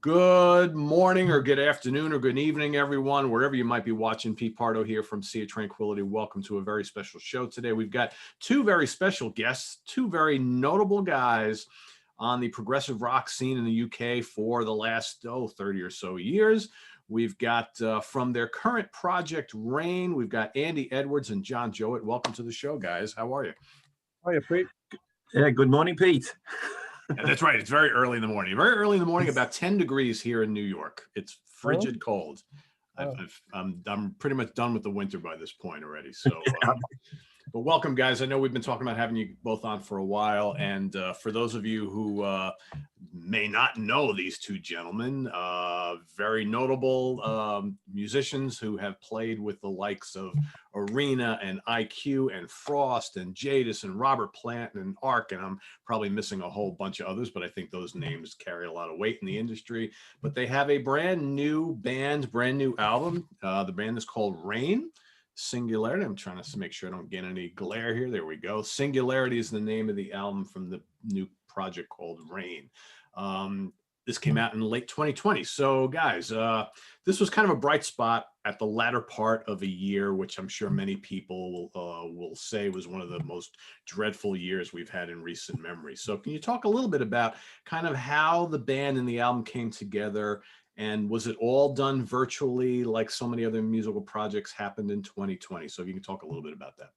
Good morning or good afternoon or good evening, everyone, wherever you might be watching. Pete Pardo here from Sea of Tranquility. Welcome to a very special show today. We've got two very special guests, two very notable guys on the progressive rock scene in the UK for the last 30 or so years. We've got from their current project, Rain, we've got Andy Edwards and John Jowitt. Welcome to the show, guys. How are you? Hiya, Pete. Yeah, good morning, Pete. Yeah, that's right. It's very early in the morning. Very early in the morning, about 10 degrees here in New York. It's frigid cold. I'm pretty much done with the winter by this point already. So, but welcome, guys. I know we've been talking about having you both on for a while. And for those of you who may not know these two gentlemen, very notable musicians who have played with the likes of Arena and IQ and Frost and Jadis and Robert Plant and Ark, and I'm probably missing a whole bunch of others, but I think those names carry a lot of weight in the industry. But they have a brand new band, brand new album. The band is called Rain. Singularity. I'm trying to make sure I don't get any glare here. There we go. Singularity is the name of the album from the new project called Rain. This came out in late 2020. So guys, this was kind of a bright spot at the latter part of a year, which I'm sure many people will say was one of the most dreadful years we've had in recent memory. So can you talk a little bit about kind of how the band and the album came together? And was it all done virtually like so many other musical projects happened in 2020? So if you can talk a little bit about that.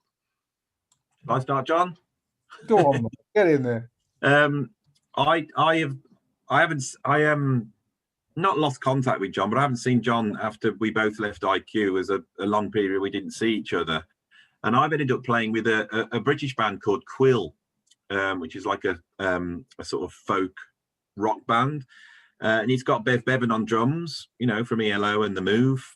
Can I start, John? Go on, get in there. I am not lost contact with John, but I haven't seen John after we both left IQ. As a long period we didn't see each other, and I've ended up playing with a British band called Quill, which is like a sort of folk rock band. And he's got Bev Bevan on drums, you know, from ELO and The Move.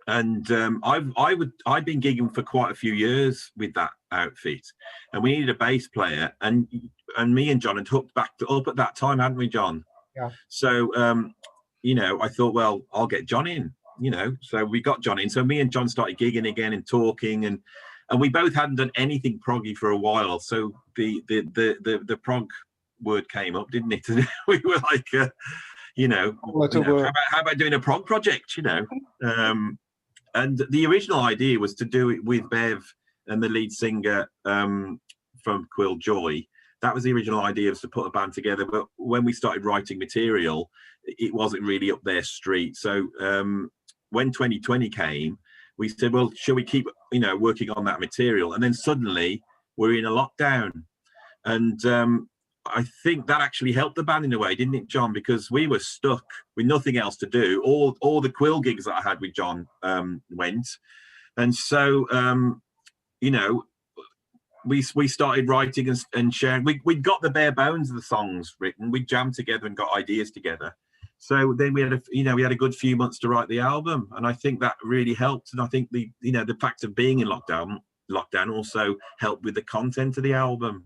And I'd been gigging for quite a few years with that outfit, and we needed a bass player. And me and John had hooked back up at that time, hadn't we, John? Yeah. So you know, I thought, well, I'll get John in. You know, so we got John in. So me and John started gigging again and talking, and we both hadn't done anything proggy for a while. So the prog word came up, didn't it? We were like, how about doing a prog project, you know? And the original idea was to do it with Bev and the lead singer from Quill, Joy. That was the original idea, was to put a band together. But when we started writing material, it wasn't really up their street. So when 2020 came, we said, well, shall we keep, working on that material? And then suddenly we're in a lockdown. And I think that actually helped the band in a way, didn't it, John? Because we were stuck with nothing else to do. All the Quill gigs that I had with John went. And so, we started writing and sharing. We got the bare bones of the songs written. We jammed together and got ideas together. So then we had a good few months to write the album. And I think that really helped. And I think the fact of being in lockdown also helped with the content of the album.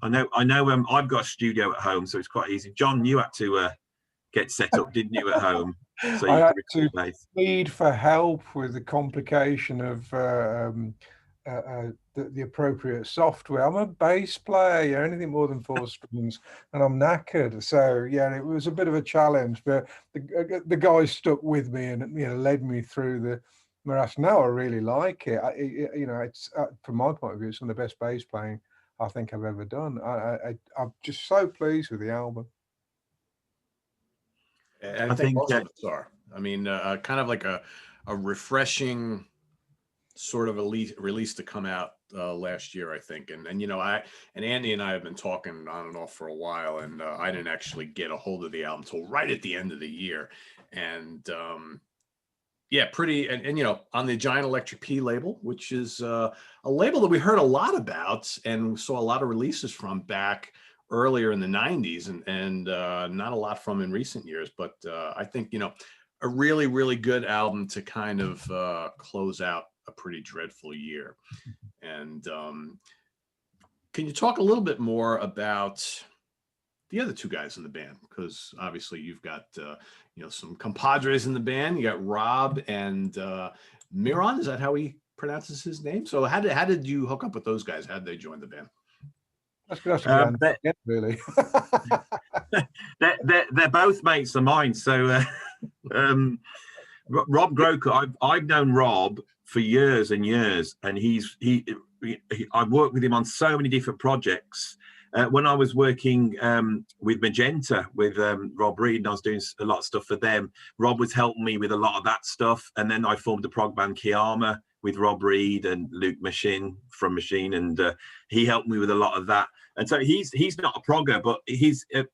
I know. I've got a studio at home, so it's quite easy. John, you had to get set up, didn't you, at home? So I had to plead for help with the complication of the appropriate software. I'm a bass player, anything more than 4 strings, and I'm knackered. So yeah, it was a bit of a challenge, but the guys stuck with me and led me through the morass. Now I really like it. It's from my point of view, it's one of the best bass playing I think I've ever done. I'm just so pleased with the album. I think most of us are. I mean, kind of like a refreshing sort of release to come out last year, I think. And Andy and I have been talking on and off for a while, and I didn't actually get a hold of the album until right at the end of the year. And yeah, pretty, and on the Giant Electric P label, which is a label that we heard a lot about and saw a lot of releases from back earlier in the 90s, and not a lot from in recent years. But I think, a really, really good album to kind of close out a pretty dreadful year. And can you talk a little bit more about the other two guys in the band? Because obviously you've got some compadres in the band. You got Rob and Miron. Is that how he pronounces his name? So how did you hook up with those guys? How did they join the band? That's good to be Andy, really. they're both mates of mine. So Rob Groker, I've known Rob for years and years, and I've worked with him on so many different projects. When I was working with Magenta with Rob Reed, and I was doing a lot of stuff for them, Rob was helping me with a lot of that stuff. And then I formed the prog band Kiama with Rob Reed and Luke Machine from Machine, and he helped me with a lot of that. And so he's not a progger, but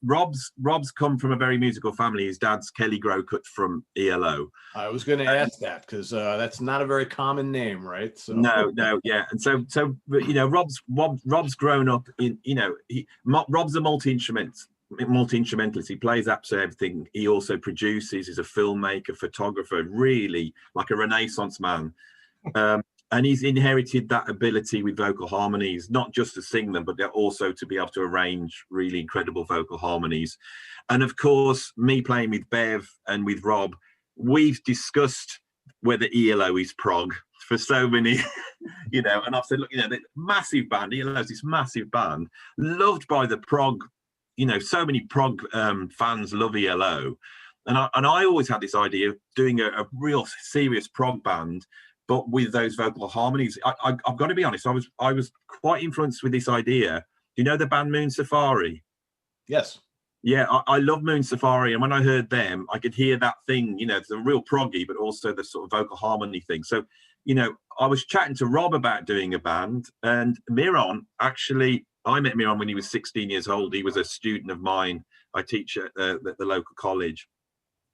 Rob's come from a very musical family. His dad's Kelly Grokut from ELO. I was going to ask that because that's not a very common name, right? So. No, yeah. And so you know, Rob's grown up in, you know, Rob's a multi-instrumentalist. He plays absolutely everything. He also produces. He's a filmmaker, photographer, really like a Renaissance man. And he's inherited that ability with vocal harmonies, not just to sing them, but also to be able to arrange really incredible vocal harmonies. And of course, me playing with Bev and with Rob, we've discussed whether ELO is prog for so many, you know, and I've said, look, you know, the massive band, ELO's this massive band, loved by the prog, you know, so many prog fans love ELO. And I always had this idea of doing a real serious prog band, but with those vocal harmonies. I've got to be honest, I was quite influenced with this idea. Do you know the band Moon Safari? Yes. Yeah, I love Moon Safari, and when I heard them, I could hear that thing, you know, the real proggy, but also the sort of vocal harmony thing. So, you know, I was chatting to Rob about doing a band, and Miron, actually, I met Miron when he was 16 years old. He was a student of mine. I teach at the local college.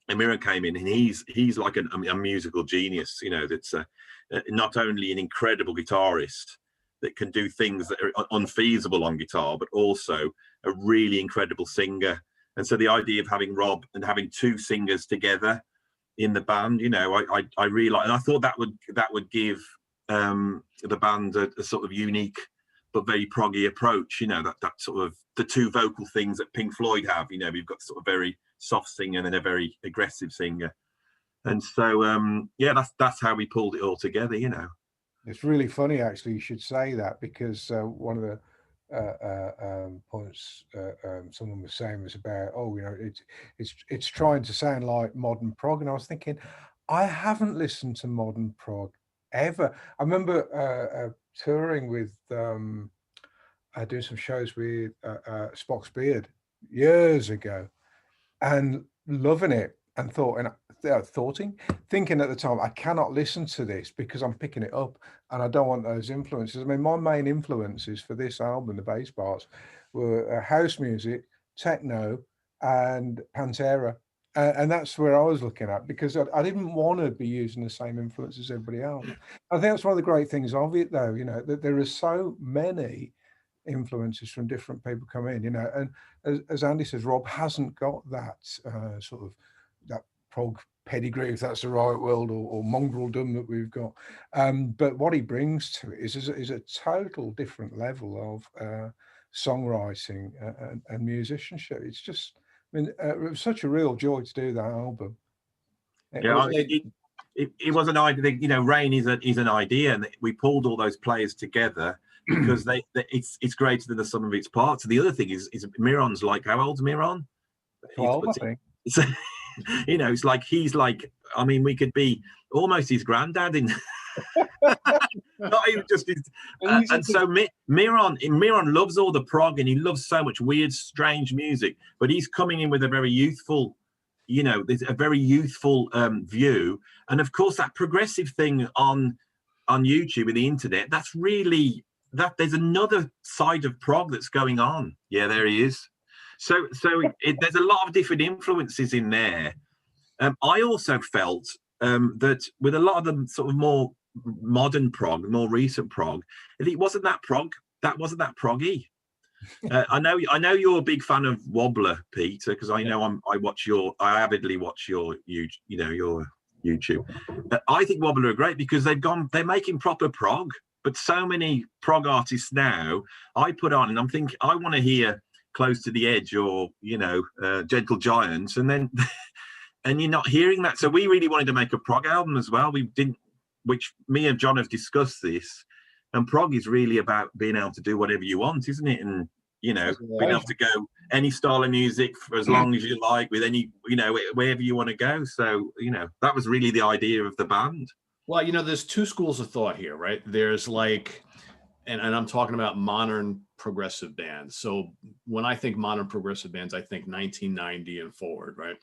And Miron came in, and he's like a musical genius, you know, that's not only an incredible guitarist that can do things that are unfeasible on guitar, but also a really incredible singer. And so the idea of having Rob and having two singers together in the band, you know, I really like, and I thought that would give the band a sort of unique but very proggy approach, you know, that sort of the two vocal things that Pink Floyd have, you know, we've got sort of very soft singer and then a very aggressive singer. And so yeah, that's how we pulled it all together, you know. It's really funny, actually, you should say that, because one of the points someone was saying was about, oh, you know, it's trying to sound like modern prog, and I was thinking, I haven't listened to modern prog ever. I remember touring with doing some shows with Spock's Beard years ago, and loving it, and thinking at the time, I cannot listen to this because I'm picking it up and I don't want those influences. I mean, my main influences for this album, the bass parts, were house music, techno, and Pantera. And that's where I was looking at, because I didn't want to be using the same influence as everybody else. I think that's one of the great things of it, though, you know, that there are so many influences from different people come in, you know, and as Andy says, Rob hasn't got that sort of that prog pedigree, if that's the right word, or mongrel-dom that we've got. But what he brings to it is a total different level of songwriting and musicianship. It's just, I mean, it was such a real joy to do that album. It was an idea, you know, Rain is an idea, and we pulled all those players together because it's greater than the sum of its parts. And the other thing is Miron's like, how old's Miron? 12, I think. You know, it's like he's like, I mean, we could be almost his granddad in not even just his and so Miron loves all the prog, and he loves so much weird, strange music, but he's coming in with a very youthful, you know, there's a very youthful view. And of course that progressive thing on YouTube and the internet, that's really that there's another side of prog that's going on. Yeah, there he is. So there's a lot of different influences in there. I also felt that with a lot of the sort of more modern prog, more recent prog, it wasn't that proggy. I know you're a big fan of Wobbler, Peter, because I know I avidly watch your YouTube. I think Wobbler are great because they're making proper prog. But so many prog artists now, I put on and I'm thinking, I want to hear Close to the Edge or, you know, Gentle Giants, and then and you're not hearing that. So we really wanted to make a prog album as well. We didn't, which me and John have discussed this, and prog is really about being able to do whatever you want, isn't it? And you know, being able to go any style of music for as long as you like, with any, you know, wherever you want to go. So, you know, that was really the idea of the band. Well, you know, there's two schools of thought here, right? There's like, and I'm talking about modern progressive bands. So when I think modern progressive bands, I think 1990 and forward, right?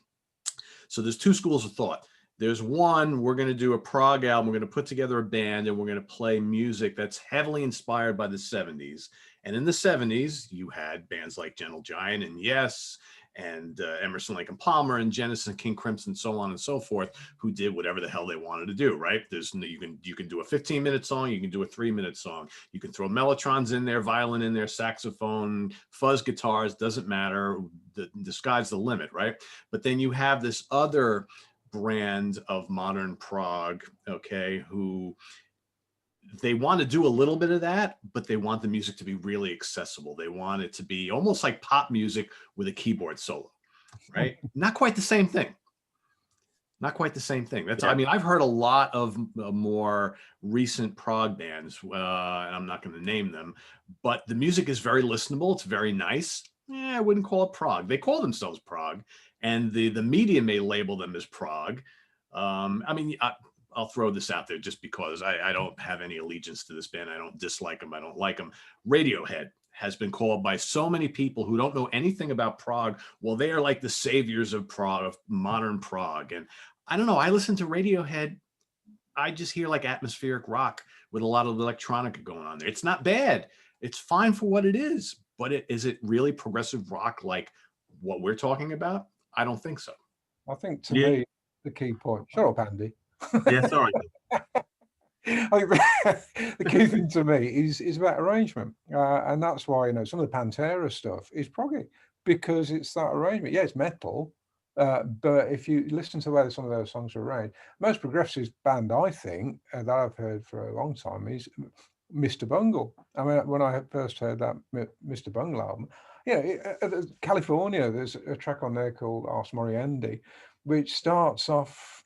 So there's two schools of thought. There's one, we're going to do a prog album, we're going to put together a band, and we're going to play music that's heavily inspired by the 70s. And in the 70s, you had bands like Gentle Giant and Yes, and Emerson, Lake and Palmer, and Genesis, and King Crimson, so on and so forth, who did whatever the hell they wanted to do, right? There's you can do a 15-minute song, you can do a 3-minute song, you can throw mellotrons in there, violin in there, saxophone, fuzz guitars, doesn't matter. The sky's the limit, right? But then you have this other brand of modern prog, okay, who they want to do a little bit of that, but they want the music to be really accessible. They want it to be almost like pop music with a keyboard solo, right? Not quite the same thing. Not quite the same thing. That's, I mean, I've heard a lot of more recent prog bands, and I'm not going to name them, but the music is very listenable. It's very nice. I wouldn't call it prog. They call themselves prog, and the media may label them as prog. I mean, I'll throw this out there just because I don't have any allegiance to this band. I don't dislike them. I don't like them. Radiohead has been called by so many people who don't know anything about prog. Well, they are like the saviors of prog, of modern prog. And I don't know. I listen to Radiohead. I just hear like atmospheric rock with a lot of electronica going on there. It's not bad. It's fine for what it is. But is it really progressive rock like what we're talking about? I don't think so. I think to me, the key point. Shut up, Andy. Yeah, sorry. I think the key thing to me is about arrangement, and that's why, you know, some of the Pantera stuff is proggy, because it's that arrangement. Yeah, it's metal, but if you listen to the way some of those songs are arranged, most progressive band I think that I've heard for a long time is Mr. Bungle. I mean, when I first heard that Mr. Bungle album, California, there's a track on there called Ars Moriendi, which starts off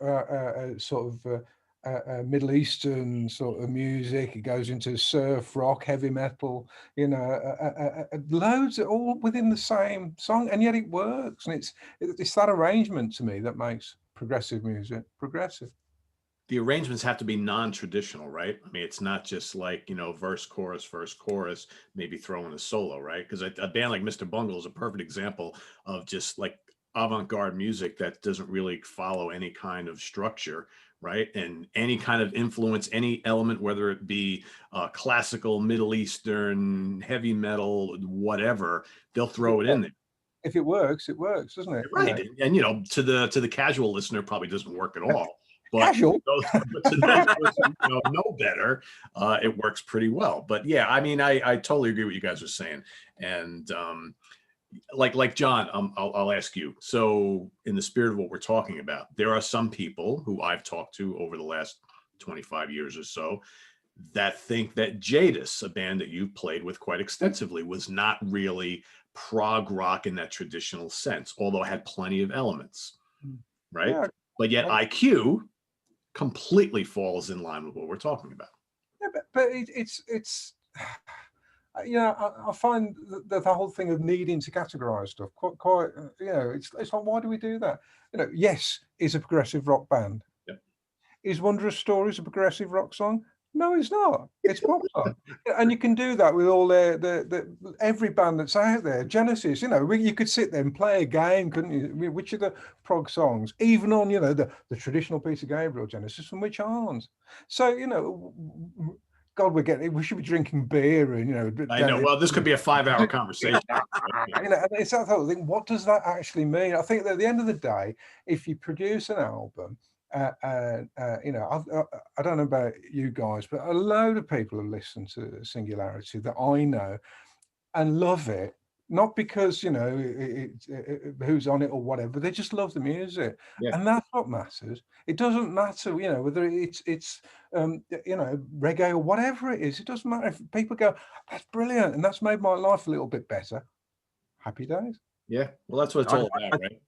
sort of Middle Eastern sort of music. It goes into surf rock, heavy metal, you know, loads all within the same song, and yet it works. And it's that arrangement to me that makes progressive music progressive. The arrangements have to be non-traditional, right? I mean, it's not just like, you know, verse, chorus, maybe throw in a solo, right? Because a band like Mr. Bungle is a perfect example of just like avant-garde music that doesn't really follow any kind of structure, right? And any kind of influence, any element, whether it be classical, Middle Eastern, heavy metal, whatever, they'll throw it in there. If it works, doesn't it? Right. And you know, to the casual listener, probably doesn't work at all. But casual. But to those who know better, it works pretty well. But yeah, I mean, I totally agree with what you guys are saying. And like John, I'll ask you. So in the spirit of what we're talking about, there are some people who I've talked to over the last 25 years or so that think that Jadis, a band that you've played with quite extensively, was not really prog rock in that traditional sense, although it had plenty of elements, right? Yeah. But yet IQ completely falls in line with what we're talking about. Yeah, but it's you know, I find that the whole thing of needing to categorize stuff quite you know, it's like, why do we do that? You know, Yes is a progressive rock band. Yep. Is Wondrous Stories a progressive rock song? No, it's not. It's pop song. And you can do that with all every band that's out there. Genesis, you know, you could sit there and play a game, couldn't you? Which are the prog songs, even on, you know, the traditional Peter Gabriel Genesis, and which aren't. So, you know, God, we should be drinking beer and, you know. I know. Well, this could be a 5-hour conversation. You know, it's that whole thing. What does that actually mean? I think that at the end of the day, if you produce an album, you know, I don't know about you guys, but a load of people have listened to Singularity that I know and love it, not because, you know, who's on it or whatever. They just love the music, and that's what matters. It doesn't matter, you know, whether it's you know, reggae or whatever it is. It doesn't matter if people go, "That's brilliant," and that's made my life a little bit better. Happy days. Yeah, well, that's what it's all about, right?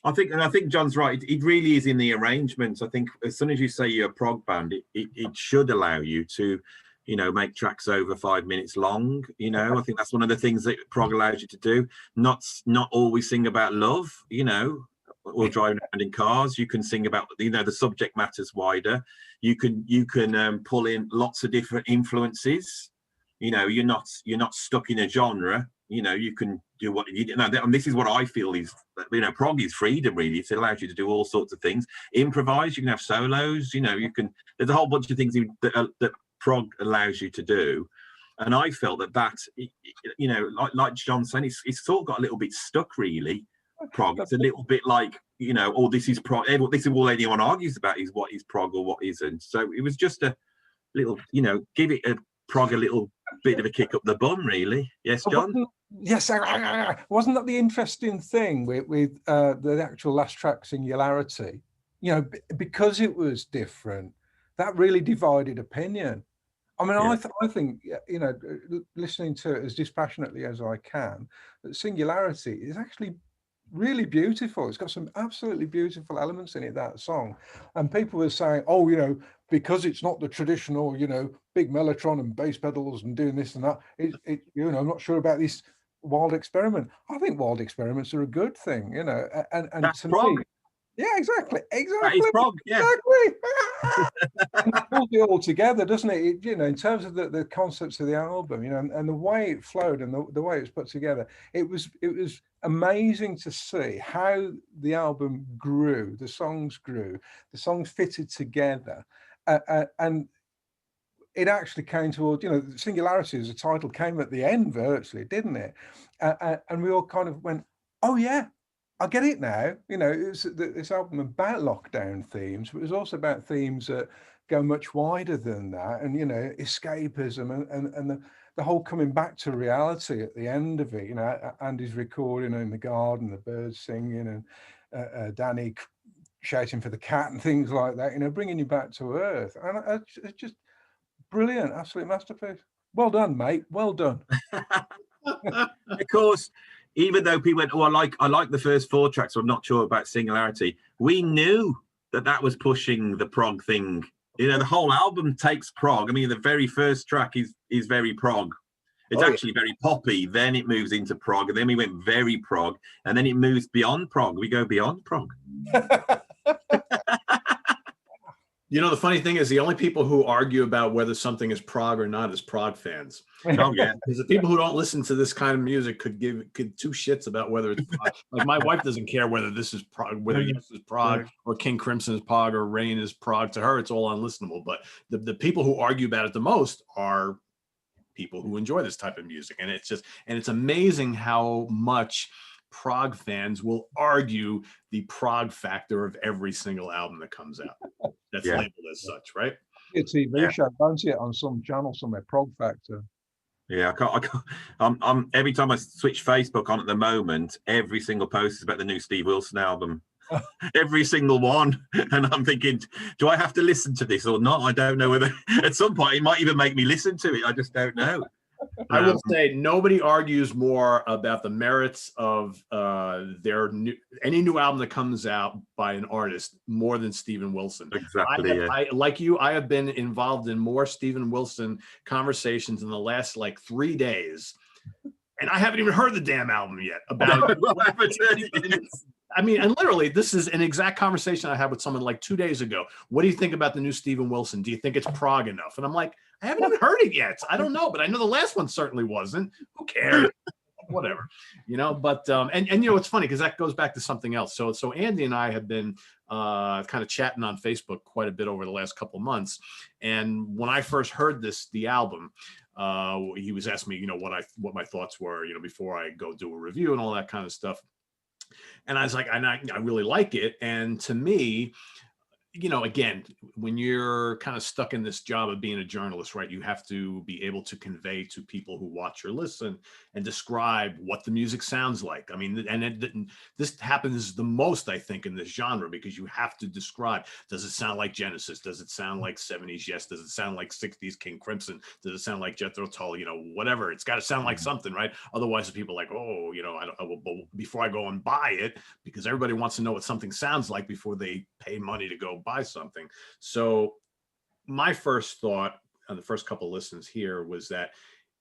I think John's right. It really is in the arrangements. I think as soon as you say you're a prog band, it should allow you to, you know, make tracks over 5 minutes long. You know, I think that's one of the things that prog allows you to do. Not always sing about love, you know, or driving around in cars. You can sing about, you know, the subject matter's wider. You can pull in lots of different influences. You know, you're not stuck in a genre. You know, you can do what you know. And this is what I feel is, you know, prog is freedom. Really, it allows you to do all sorts of things. Improvise. You can have solos. You know, you can. There's a whole bunch of things that prog allows you to do. And I felt that you know, like John saying, it's sort of got a little bit stuck, really. Prog. It's a little bit like, you know, oh, this is prog. This is all anyone argues about is what is prog or what isn't. So it was just a little, you know, give it a prog a little bit of a kick up the bum, really. Yes, John? Yes, wasn't that the interesting thing with the actual last track, Singularity? You know, because it was different, that really divided opinion. I mean, yeah. I think, you know, listening to it as dispassionately as I can, that Singularity is actually really beautiful. It's got some absolutely beautiful elements in it, that song. And people were saying, oh, you know, because it's not the traditional, you know, big mellotron and bass pedals and doing this and that, you know, I'm not sure about this wild experiment. I think wild experiments are a good thing, you know, and that's to prog. me, yeah, exactly. That is prog, yeah. Exactly. It pulls it all together, doesn't it? You know, in terms of the concepts of the album, you know, and the way it flowed and the way it's put together, it was amazing to see how the album grew, the songs fitted together, and it actually came towards, you know, Singularity as a title came at the end virtually, didn't it? And we all kind of went, oh yeah, I get it now. You know, it's this album about lockdown themes, but it was also about themes that go much wider than that, and, you know, escapism and the whole coming back to reality at the end of it. You know, Andy's recording in the garden, the birds singing, and Danny shouting for the cat and things like that. You know, bringing you back to earth, and it's just brilliant, absolute masterpiece. Well done, mate. Well done. Of course, even though people went, oh, I like the first 4 tracks, so I'm not sure about Singularity. We knew that was pushing the prog thing. You know, the whole album takes prog. I mean, the very first track is very prog. It's actually very poppy. Then it moves into prog, and then we went very prog, and then it moves beyond prog. We go beyond prog. You know, the funny thing is, the only people who argue about whether something is prog or not is prog fans. Oh yeah, because the people who don't listen to this kind of music could two shits about whether it's prog. Like my wife doesn't care whether this is prog, whether Yes is prog or King Crimson is prog or Rain is prog. To her, it's all unlistenable. But the people who argue about it the most are people who enjoy this type of music, and it's amazing how much prog fans will argue the prog factor of every single album that comes out. That's labeled as such, right? It's a TV show, don't see it on some channel somewhere, Prog Factor. Yeah, I can't. I'm every time I switch Facebook on at the moment, every single post is about the new Steve Wilson album. Every single one. And I'm thinking, do I have to listen to this or not? I don't know whether at some point it might even make me listen to it. I just don't know. I will say nobody argues more about the merits of any new album that comes out by an artist more than Steven Wilson. Exactly. I like you, I have been involved in more Steven Wilson conversations in the last like 3 days, and I haven't even heard the damn album yet. About I mean, and literally, this is an exact conversation I had with someone like 2 days ago. What do you think about the new Steven Wilson? Do you think it's prog enough? And I'm like, I haven't even heard it yet. I don't know, but I know the last one certainly wasn't. Who cares? Whatever, you know. But and you know, it's funny because that goes back to something else. So Andy and I have been kind of chatting on Facebook quite a bit over the last couple of months. And when I first heard the album, he was asking me, you know, what my thoughts were, you know, before I go do a review and all that kind of stuff. And I was like, I really like it. And to me, you know, again, when you're kind of stuck in this job of being a journalist, right, you have to be able to convey to people who watch or listen and describe what the music sounds like. I mean, and this happens the most, I think, in this genre, because you have to describe, does it sound like Genesis? Does it sound like 70s Yes? Does it sound like 60s King Crimson? Does it sound like Jethro Tull? You know, whatever. It's got to sound like something, right? Otherwise, the people are like, oh, you know, before I go and buy it, because everybody wants to know what something sounds like before they pay money to go buy something. So my first thought on the first couple of listens here was that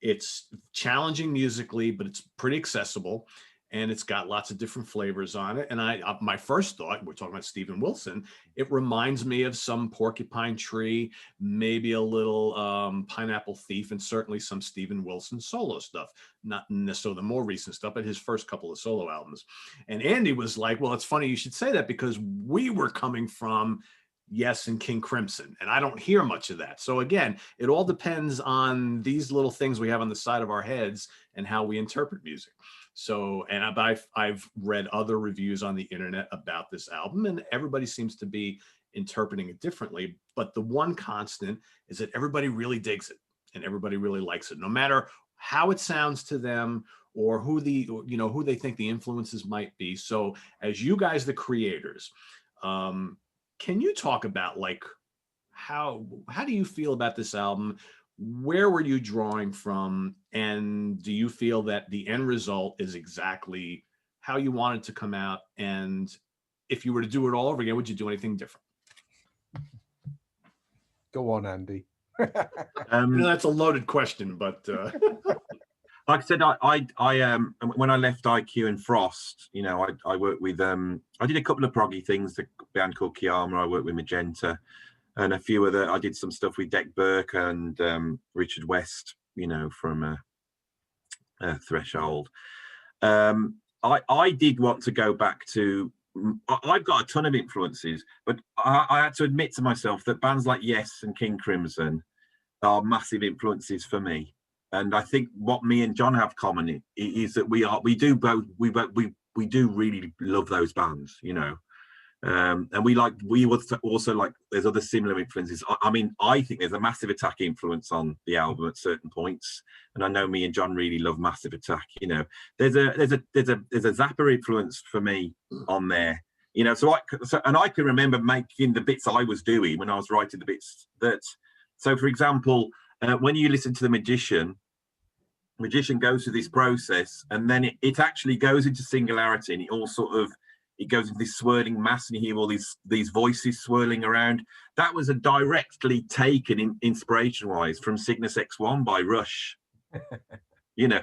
it's challenging musically, but it's pretty accessible, and it's got lots of different flavors on it. And my first thought, we're talking about Steven Wilson, it reminds me of some Porcupine Tree, maybe a little Pineapple Thief, and certainly some Steven Wilson solo stuff. Not necessarily the more recent stuff, but his first couple of solo albums. And Andy was like, well, it's funny you should say that, because we were coming from Yes and King Crimson, and I don't hear much of that. So again, it all depends on these little things we have on the side of our heads and how we interpret music. So, and I've read other reviews on the internet about this album, and everybody seems to be interpreting it differently. But the one constant is that everybody really digs it and everybody really likes it, no matter how it sounds to them or who they think the influences might be. So as you guys, the creators, can you talk about like how do you feel about this album? Where were you drawing from? And do you feel that the end result is exactly how you wanted to come out? And if you were to do it all over again, would you do anything different? Go on, Andy. That's a loaded question, but like I said, I when I left IQ and Frost, I worked with I did a couple of proggy things. The band called Kiyama. I worked with Magenta, and a few other. I did some stuff with Deck Burke and Richard West. From Threshold. I did want to go back to. I've got a ton of influences, but I had to admit to myself that bands like Yes and King Crimson are massive influences for me. And I think what me and John have common is that we do really love those bands, and we also like there's other similar influences. I mean, I think there's a Massive Attack influence on the album at certain points, and I know me and John really love Massive Attack. There's a Zappa influence for me on there. So I can remember making the bits I was doing when I was writing the bits that. So, for example. When you listen to the Magician goes through this process, and then it actually goes into Singularity, and it goes into this swirling mass, and you hear all these voices swirling around. That was directly taken inspiration-wise from Cygnus X1 by Rush.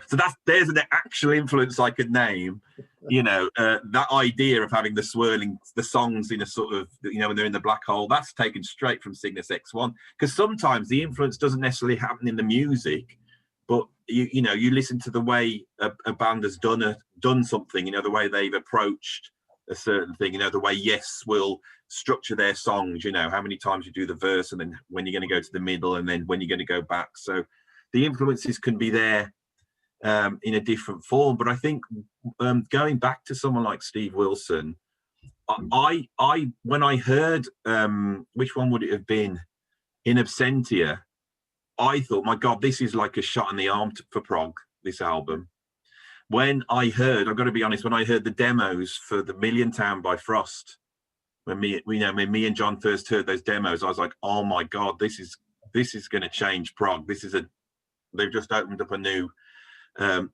So there's an actual influence I could name. That idea of having the songs in a sort of, when they're in the black hole, that's taken straight from Cygnus X1. Because sometimes the influence doesn't necessarily happen in the music, but you listen to the way a band has done something. The way they've approached a certain thing. The way Yes will structure their songs. How many times you do the verse, and then when you're going to go to the middle, and then when you're going to go back. So the influences can be there. In a different form, but I think going back to someone like Steve Wilson, I when I heard which one would it have been, In Absentia, I thought, my God, this is like a shot in the arm for prog. This album. When I heard, I've got to be honest, when I heard the demos for the Million Town by Frost, when me and John first heard those demos, I was like, oh my God, this is going to change prog. They've just opened up a new. A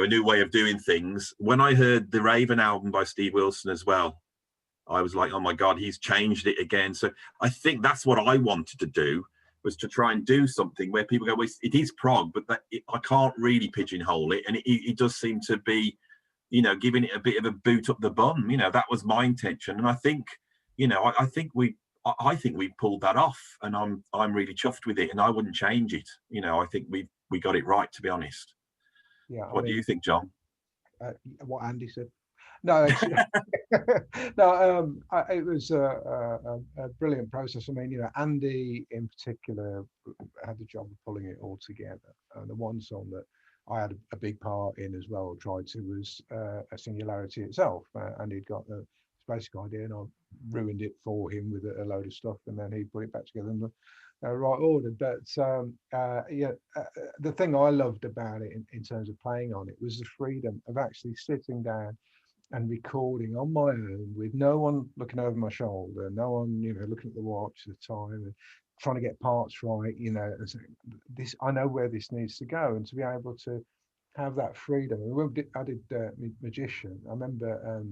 new way of doing things. When I heard the Raven album by Steve Wilson as well, I was like, oh my God, he's changed it again. So I think that's what I wanted to do, was to try and do something where people go, well, it is prog, but I can't really pigeonhole it. And it does seem to be, giving it a bit of a boot up the bum. That was my intention. And I think, I think we pulled that off, and I'm really chuffed with it, and I wouldn't change it. I think we got it right, to be honest. Yeah. What do you think, John? What Andy said. No, it was a brilliant process. I mean, Andy in particular had the job of pulling it all together. And the one song that I had a big part in as well, tried to, was a Singularity itself. Andy'd got the basic idea, and I ruined it for him with a load of stuff, and then he put it back together in the right order. But the thing I loved about it in terms of playing on it was the freedom of actually sitting down and recording on my own with no one looking over my shoulder, no one looking at the watch at the time, and trying to get parts right, and saying, I know where this needs to go, and to be able to have that freedom. I did Magician. I remember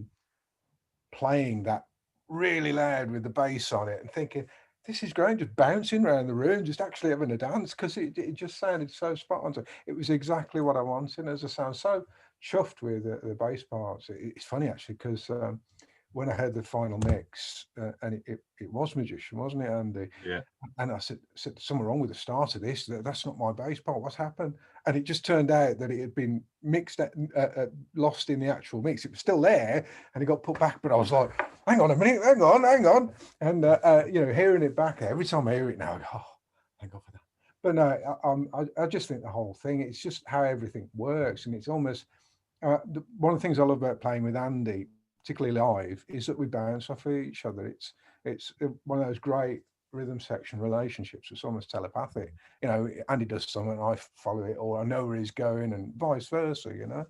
playing that really loud with the bass on it and thinking, this is great, just bouncing around the room, just actually having a dance, because it just sounded so spot on. So it was exactly what I wanted. As I sound so chuffed with the bass parts. It's funny actually, because when I heard the final mix, and it was Magician, wasn't it, Andy? Yeah. And I said something wrong with the start of this. That's not my bass part. What's happened? And it just turned out that it had been mixed, lost in the actual mix. It was still there, and it got put back. But I was like, hang on a minute, hang on. And you know, hearing it back, every time I hear it now, I go, oh, thank God for that. But no, I just think the whole thing, it's just how everything works, and it's almost one of the things I love about playing with Andy, particularly live, is that we bounce off each other. It's one of those great rhythm section relationships. It's almost telepathic. You know, Andy does something, I follow it, or I know where he's going, and vice versa. You know,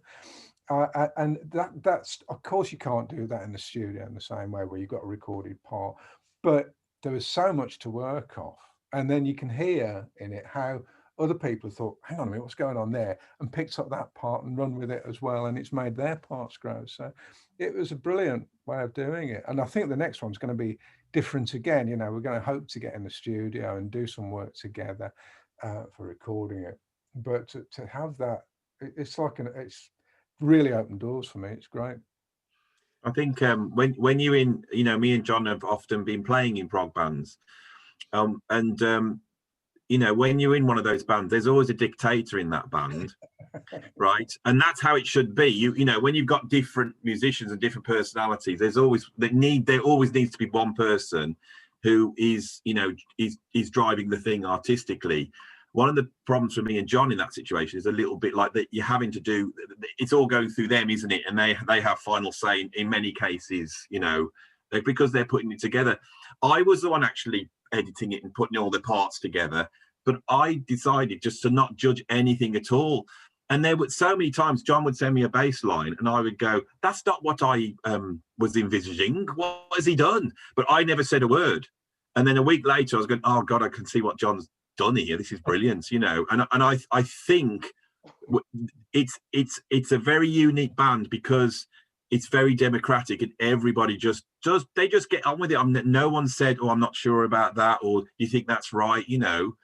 and that's, of course, you can't do that in the studio in the same way where you've got a recorded part, but there was so much to work off, and then you can hear in it how other people have thought, hang on a minute, what's going on there, and picked up that part and run with it as well, and it's made their parts grow. So it was a brilliant way of doing it, and I think the next one's going to be different again. You know, we're going to hope to get in the studio and do some work together for recording it, but to have that, it's like it's really opened doors for me. It's great. I think when you're in, you know, me and John have often been playing in prog bands, and you know, when you're in one of those bands, there's always a dictator in that band, right? And that's how it should be. You know, when you've got different musicians and different personalities, there always needs to be one person who is, you know, is driving the thing artistically. One of the problems for me and John in that situation is a little bit like that you're having to do, it's all going through them, isn't it? And they have final say in many cases, you know, because they're putting it together. I was the one actually editing it and putting all the parts together, but I decided just to not judge anything at all. And there were so many times John would send me a bass line and I would go, that's not what I was envisaging. What has he done? But I never said a word. And then a week later I was going, oh God, I can see what John's done here. This is brilliant, you know. And I think it's a very unique band because it's very democratic and everybody just get on with it. No one said, oh, I'm not sure about that, or you think that's right, you know.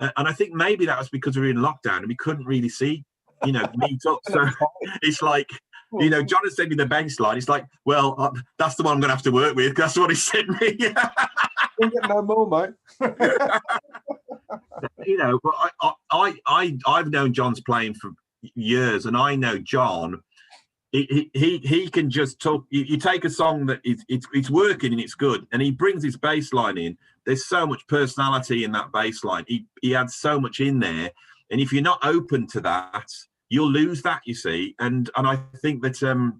And I think maybe that was because we were in lockdown and we couldn't really see, you know, meet up. So it's like, you know, John has sent me the bass line. It's like, well, that's the one I'm going to have to work with. That's what he sent me. We'll get no more, mate. You know, but I've known John's playing for years, and I know John. He can just talk. You take a song that it's working and it's good, and he brings his bass line in. There's so much personality in that bass line. He adds so much in there, and if you're not open to that, you'll lose that. You see, and I think that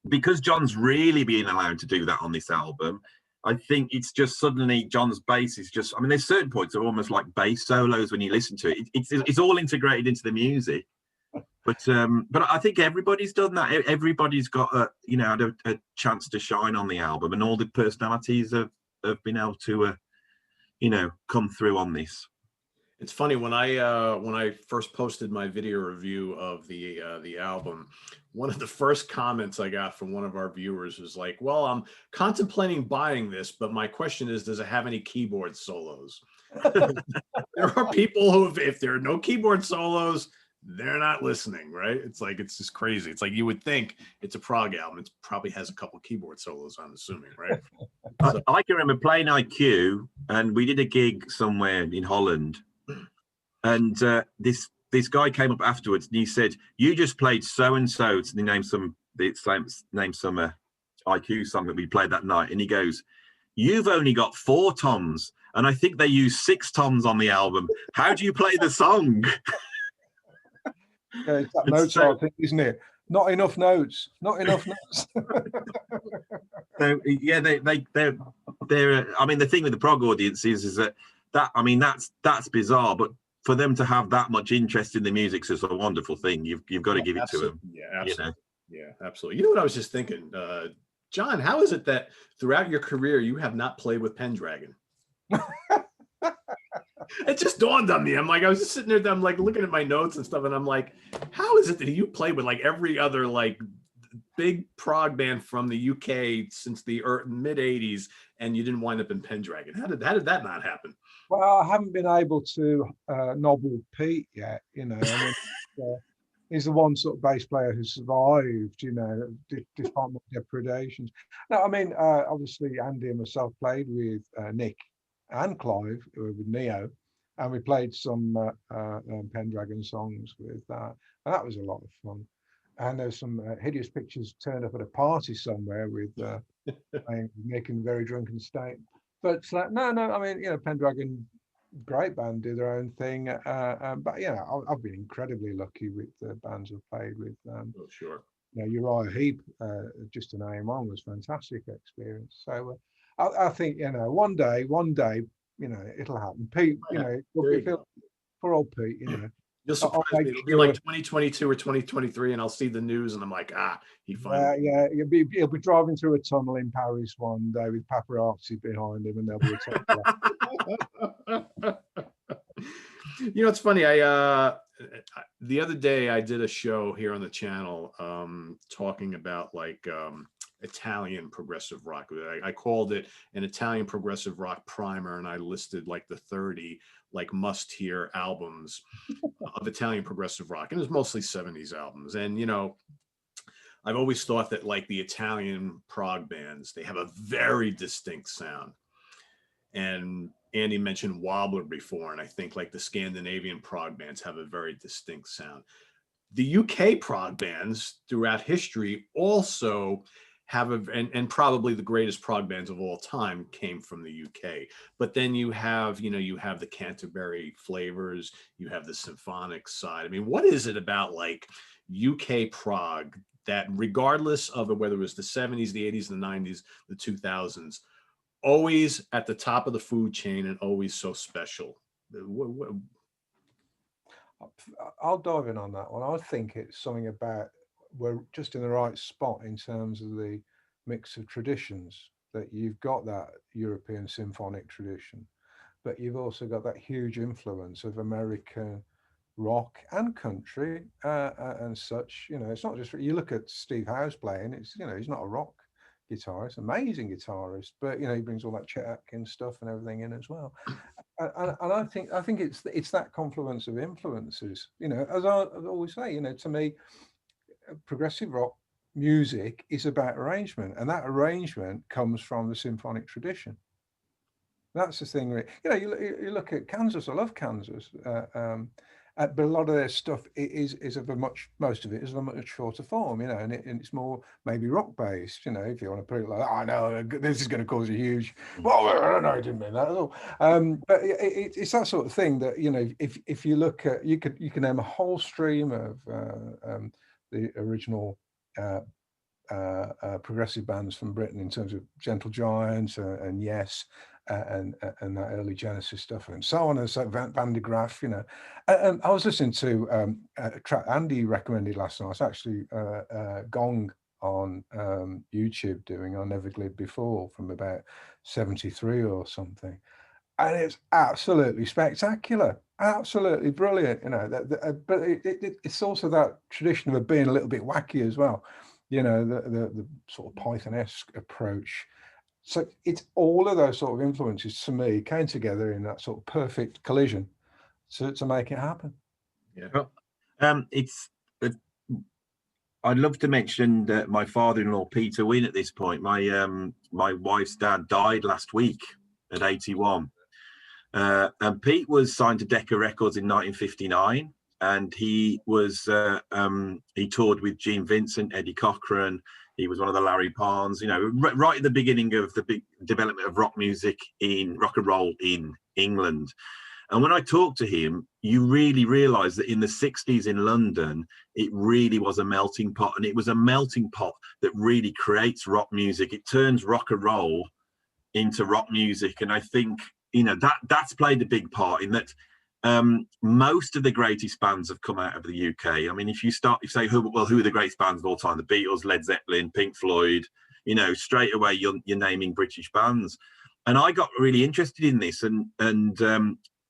because John's really being allowed to do that on this album, I think it's just suddenly John's bass is just. I mean, there's certain points that are almost like bass solos when you listen to it. It's all integrated into the music. But I think everybody's done that. Everybody's got a chance to shine on the album, and all the personalities have been able to come through on this. It's funny, when I first posted my video review of the album, one of the first comments I got from one of our viewers was like, well, I'm contemplating buying this, but my question is, does it have any keyboard solos? There are people who, if there are no keyboard solos, they're not listening, right? It's like, it's just crazy. It's like, you would think it's a prog album. It probably has a couple keyboard solos, I'm assuming, right? So, I can remember playing IQ, and we did a gig somewhere in Holland, and this guy came up afterwards and he said, you just played so and so, and he named some IQ song that we played that night, and he goes, you've only got 4 toms, and I think they use 6 toms on the album. How do you play the song? Yeah, it's that Mozart thing, isn't it? Not enough notes. Not enough notes. So yeah, they're. I mean, the thing with the prog audience is that I mean, that's bizarre, but for them to have that much interest in the music is a wonderful thing. You've got to give it to them. Yeah, absolutely. You know? Yeah, absolutely. You know what I was just thinking, John? How is it that throughout your career you have not played with Pendragon? It just dawned on me. I'm like, I was just sitting there, I'm like looking at my notes and stuff, and I'm like, how is it that you play with like every other like big prog band from the UK since the mid '80s, and you didn't wind up in Pendragon. How did that not happen? Well, I haven't been able to nobble Pete yet. I mean, he's the one sort of bass player who survived. Despite my depredations. No, I mean, obviously Andy and myself played with Nick and Clive with Neo, and we played some Pendragon songs with that, and that was a lot of fun. And there's some hideous pictures turned up at a party somewhere with Nick in a very drunken state. But no, I mean, Pendragon, great band, do their own thing. But I've been incredibly lucky with the bands I've played with. Oh, sure. Uriah Heep, just to name one, was fantastic experience. So I think one day, it'll happen. Pete, poor old Pete, You'll surprise me. It'll be like 2022 or 2023, and I'll see the news, and I'm like, he finally. Yeah, he'll be driving through a tunnel in Paris one day with paparazzi behind him, and there'll be a It's funny. I the other day I did a show here on the channel talking about Italian progressive rock. I called it an Italian progressive rock primer, and I listed the 30 must-hear albums of Italian progressive rock, and it was mostly 70s albums. And I've always thought that the Italian prog bands, they have a very distinct sound. And Andy mentioned Wobbler before, and I think the Scandinavian prog bands have a very distinct sound. The UK prog bands throughout history also have and probably the greatest prog bands of all time came from the UK. But then you have the Canterbury flavors, you have the symphonic side. I mean, what is it about UK prog that, regardless of whether it was the 70s, the 80s, the 90s, the 2000s, always at the top of the food chain and always so special? I'll dive in on that one. I think it's something about we're just in the right spot in terms of the mix of traditions, that you've got that European symphonic tradition, but you've also got that huge influence of American rock and country and such. It's not just, you look at Steve Howe's playing, it's he's not a rock guitarist, amazing guitarist, but he brings all that Chet Atkins stuff and everything in as well. And I think it's that confluence of influences. As I always say, to me, progressive rock music is about arrangement, and that arrangement comes from the symphonic tradition. That's the thing. You look at Kansas. I love Kansas, but a lot of their stuff is of most of it is of a much shorter form, and it's more maybe rock based. If you want to put it like that. I know this is going to cause a huge. Well, I don't know. I didn't mean that at all. But it's that sort of thing that if you look at, you can name a whole stream of the original progressive bands from Britain in terms of Gentle Giant and Yes, and that early Genesis stuff and so on, and so Van de Graaff, and I was listening to a track Andy recommended last night. It's actually Gong on YouTube doing I Never Glid Before from about 73 or something, and it's absolutely spectacular, absolutely brilliant, but it's also that tradition of being a little bit wacky as well, the sort of Python-esque approach. So it's all of those sort of influences to me came together in that sort of perfect collision to make it happen. Yeah. Well, I'd love to mention that my father-in-law Peter Wynn at this point. My wife's dad died last week at 81, and Pete was signed to Decca Records in 1959, and he was he toured with Gene Vincent, Eddie Cochran. He was one of the Larry Parnes, right at the beginning of the big development of rock music rock and roll in England. And when I talked to him, you really realize that in the 60s in London, it really was a melting pot. And it was a melting pot that really creates rock music. It turns rock and roll into rock music. And I think, that's played a big part in that. Most of the greatest bands have come out of the UK. I mean, if you say who are the greatest bands of all time? The Beatles, Led Zeppelin, Pink Floyd. Straight away you're naming British bands. And I got really interested in this. And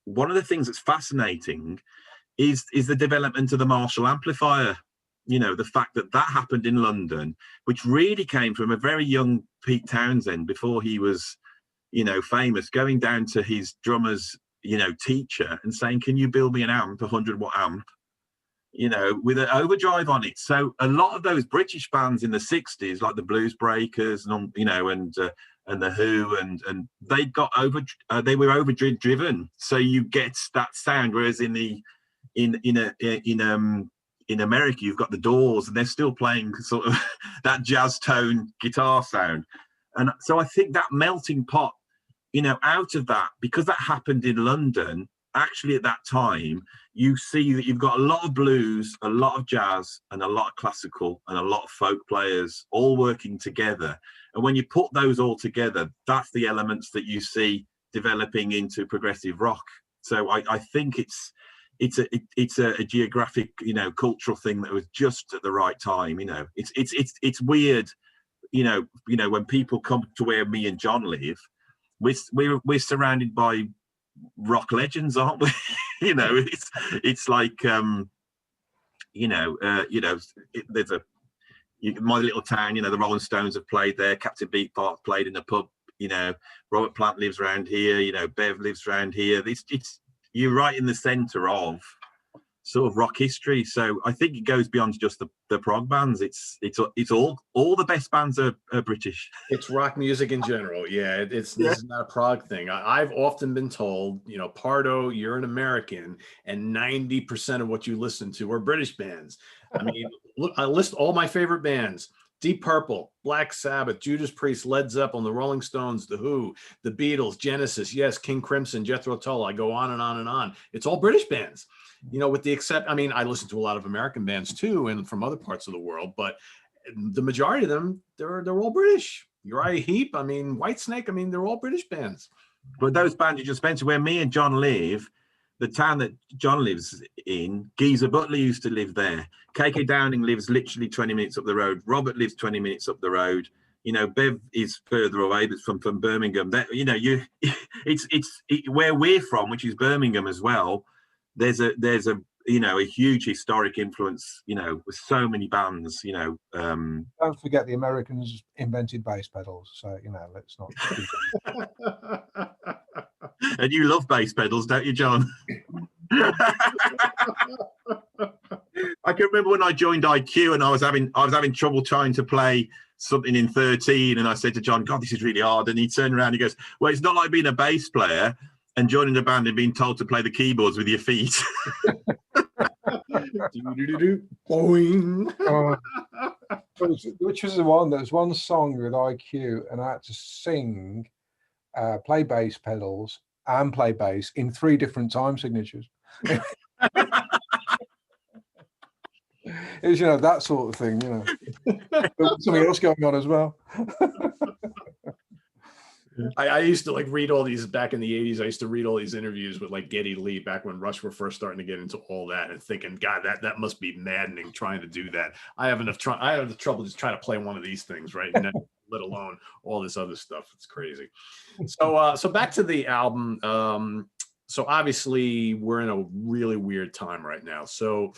one of the things that's fascinating is the development of the Marshall amplifier. you know, the fact that that happened in London, which really came from a very young Pete Townsend before he was, you know, famous, going down to his drummer's, you know, teacher and saying, can you build me an amp, 100-watt amp, you know, with an overdrive on it. So a lot of those British bands in the 60s, like the Blues Breakers, and you know, and the Who, and they got they were overdriven. So you get that sound, whereas in America, you've got the Doors, and they're still playing sort of that jazz tone guitar sound. And so I think that melting pot, you know, out of that, because that happened in London, actually at that time, you see that you've got a lot of blues, a lot of jazz, and a lot of classical, and a lot of folk players all working together. And when you put those all together, that's the elements that you see developing into progressive rock. So I think it's a geographic, you know, cultural thing that was just at the right time. You know, it's weird, you know, when people come to where me and John live, we're surrounded by rock legends, aren't we? You know, it's like there's my little town, you know, the Rolling Stones have played there, Captain Beefheart played in the pub, you know, Robert Plant lives around here, you know, Bev lives around here. It's you're right in the center of sort of rock history. So I think it goes beyond just the prog bands. It's all the best bands are British. It's rock music in general. Yeah, this is not a prog thing. I've often been told, you know, Pardo, you're an American, and 90% of what you listen to are British bands. I mean, look, I list all my favorite bands: Deep Purple, Black Sabbath, Judas Priest, Led Zeppelin, the Rolling Stones, the Who, the Beatles, Genesis, yes, King Crimson, Jethro Tull. I go on and on and on. It's all British bands. You know, with the I mean, I listen to a lot of American bands too, and from other parts of the world, but the majority of them, they're all British. Uriah Heep, I mean, Whitesnake, I mean, they're all British bands. But those bands you just mentioned, where me and John live, the town that John lives in, Geezer Butler used to live there. KK Downing lives literally 20 minutes up the road. Robert lives 20 minutes up the road. You know, Bev is further away, but from Birmingham. That, you know, it's where we're from, which is Birmingham as well. There's a you know, a huge historic influence, you know, with so many bands, you know. Don't forget the Americans invented bass pedals, so, you know, let's not. And you love bass pedals, don't you, John? I can remember when I joined IQ and I was having trouble trying to play something in 13, and I said to John, God, this is really hard. And he turned around and he goes, well, it's not like being a bass player and joining a band and being told to play the keyboards with your feet. Boing. Which was the one, there was one song with IQ and I had to sing, play bass pedals and play bass in 3 different time signatures. It was, you know, that sort of thing, you know. There was something else going on as well. I used to like read all these back in the 80s. I used to read all these interviews with like Geddy Lee back when Rush were first starting to get into all that, and thinking, God, that must be maddening trying to do that. I have the trouble just trying to play one of these things, right? And then, let alone all this other stuff. It's crazy. So back to the album. So obviously we're in a really weird time right now. So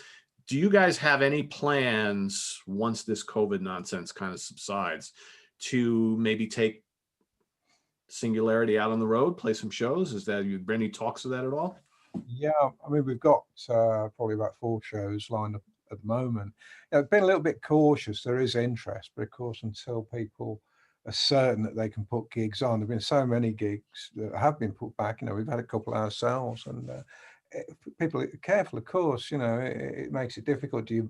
do you guys have any plans once this COVID nonsense kind of subsides to maybe take Singularity out on the road, play some shows? Is that, you any talks of that at all? Yeah, I mean, we've got probably about 4 shows lined up at the moment. I've been a little bit cautious. There is interest, but of course, until people are certain that they can put gigs on, there've been so many gigs that have been put back. You know, we've had a couple ourselves, and people are careful, of course. You know, it makes it difficult. Do you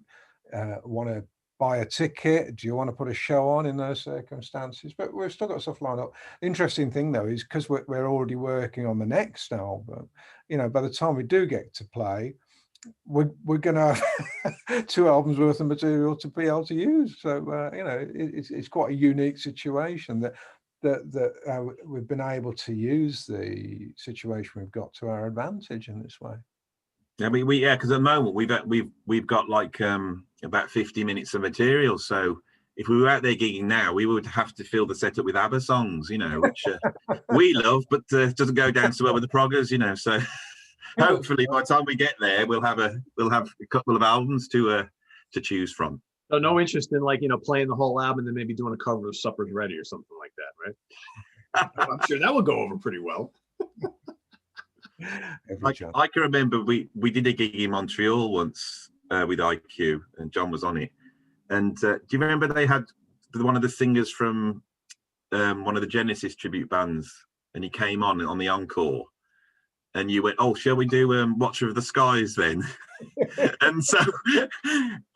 want to buy a ticket? Do you want to put a show on in those circumstances? But we've still got stuff lined up. The interesting thing, though, is because we're already working on the next album, you know, by the time we do get to play, we're going to have 2 albums worth of material to be able to use. So, you know, it's quite a unique situation that we've been able to use the situation we've got to our advantage in this way. Yeah, because at the moment we've got like about 50 minutes of material. So if we were out there gigging now, we would have to fill the setup with ABBA songs, you know, which we love, but doesn't go down so well with the proggers, you know. So hopefully by the time we get there, we'll have a couple of albums to to choose from. So no interest in, like, playing the whole album and then maybe doing a cover of Supper's Ready or something like that, right? I'm sure that would go over pretty well. I can remember we did a gig in Montreal once with IQ, and John was on it. And do you remember they had one of the singers from one of the Genesis tribute bands, and he came on the encore, and you went, "Oh, shall we do Watcher of the Skies then?" And so,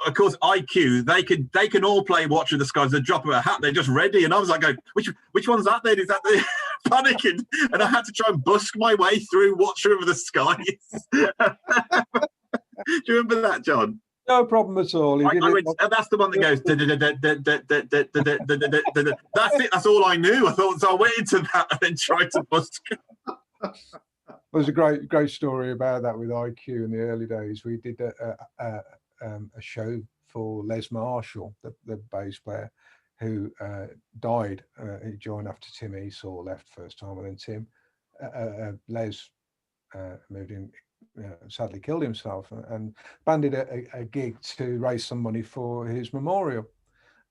of course, IQ, they can all play Watcher of the Skies. They drop of a hat, they're just ready. And I was like, going, which one's that then? Is that the panicking? And I had to try and busk my way through Watcher of the Skies. Do you remember that, John? No problem at all. That's the one that goes. That's it. That's all I knew. I thought so. I went into that and then tried to busk. There's a great story about that with IQ in the early days. We did a show for Les Marshall, the bass player, who died. He joined after Tim Esau left first time, and then Les moved in. Sadly killed himself, and banded a gig to raise some money for his memorial.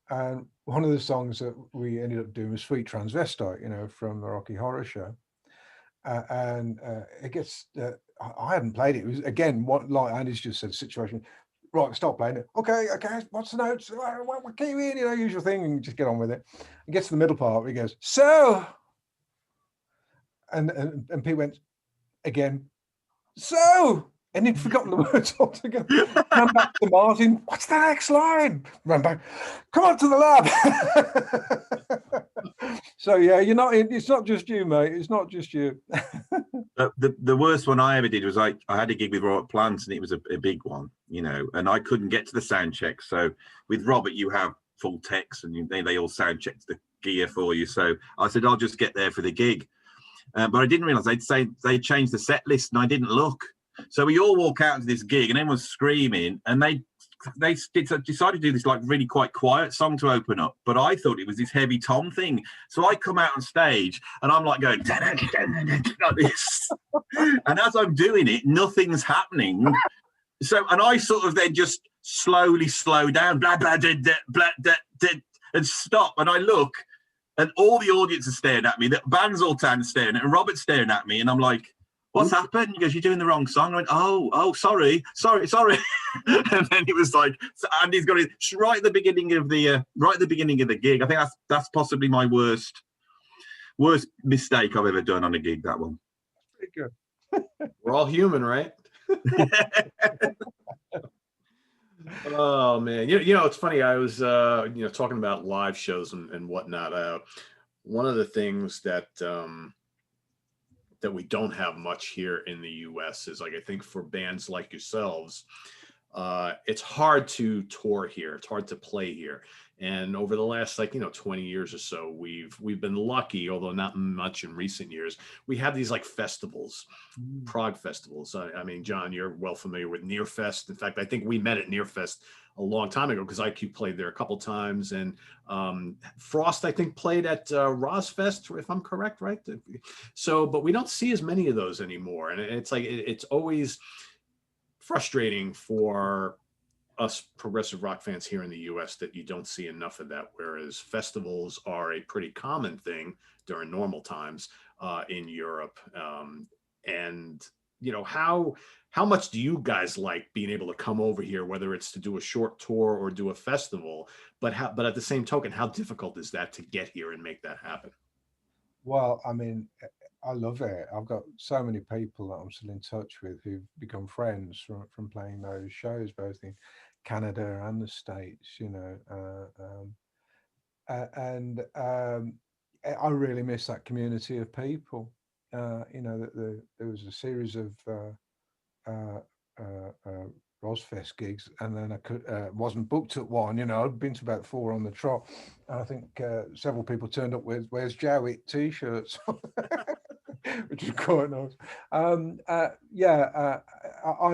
And one of the songs that we ended up doing was Sweet Transvestite, from the Rocky Horror Show. And it gets, I hadn't played it. It was, again, what, like Andy's just said, situation, right, stop playing it. Okay, what's the notes? What key in? Usual thing, and just get on with it. It gets to the middle part, he goes, so, and Pete went, again, so, and he'd forgotten the words altogether. Ran back to Martin, what's the next line? Ran back, come on to the lab. So yeah, it's not just you, mate. It's not just you. The worst one I ever did was I had a gig with Robert Plant, and it was a big one, and I couldn't get to the sound check. So with Robert, you have full techs, and they all sound check the gear for you. So I said, I'll just get there for the gig. But I didn't realize they changed the set list, and I didn't look. So we all walk out into this gig, and everyone's screaming, and they decided to do this like really quite quiet song to open up. But I thought it was this heavy tom thing. So I come out on stage, and I'm like going like this, and as I'm doing it, nothing's happening. So, and I sort of then just slowly slow down, blah blah blah blah blah, and stop, and I look. And all the audience is staring at me. The band's all staring at me, and Robert's staring at me. And I'm like, what's happened? He goes, you're doing the wrong song. I went, oh, sorry. And then he was like, and he's got it right at the beginning of the gig. I think that's possibly my worst mistake I've ever done on a gig, that one. Pretty good. We're all human, right? Oh man, it's funny. I was talking about live shows and whatnot. One of the things that we don't have much here in the U.S. is, like, I think for bands like yourselves, it's hard to tour here. It's hard to play here. And over the last 20 years or so, we've been lucky, although not much in recent years. We have these like festivals, prog festivals. I mean, John, you're well familiar with Nearfest. In fact, I think we met at Nearfest a long time ago because IQ played there a couple times, and Frost, I think, played at Rosfest, if I'm correct, right? So, but we don't see as many of those anymore, and it's like it's always frustrating for us progressive rock fans here in the US that you don't see enough of that, whereas festivals are a pretty common thing during normal times in Europe. And how much do you guys like being able to come over here, whether it's to do a short tour or do a festival, but at the same token, how difficult is that to get here and make that happen? Well, I mean, I love it. I've got so many people that I'm still in touch with who've become friends from playing those shows, both in Canada and the States, and I really miss that community of people. That there was a series of Rosfest gigs, and then I wasn't booked at one. I'd been to about 4 on the trot, and I think several people turned up with "Where's Jowitt" t-shirts. Which is quite nice. I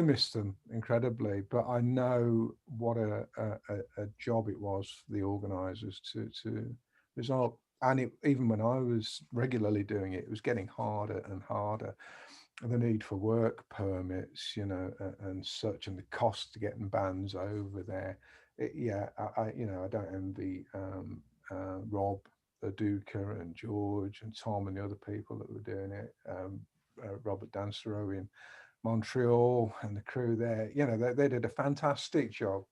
miss them incredibly, but I know what a job it was for the organisers to resolve. And even when I was regularly doing it, it was getting harder and harder. the need for work permits, you know, and such, and the cost to getting bands over there. I don't envy Rob, Duca, and George, and Tom, and the other people that were doing it. Robert Dansereau in Montreal and the crew there, you know, they did a fantastic job.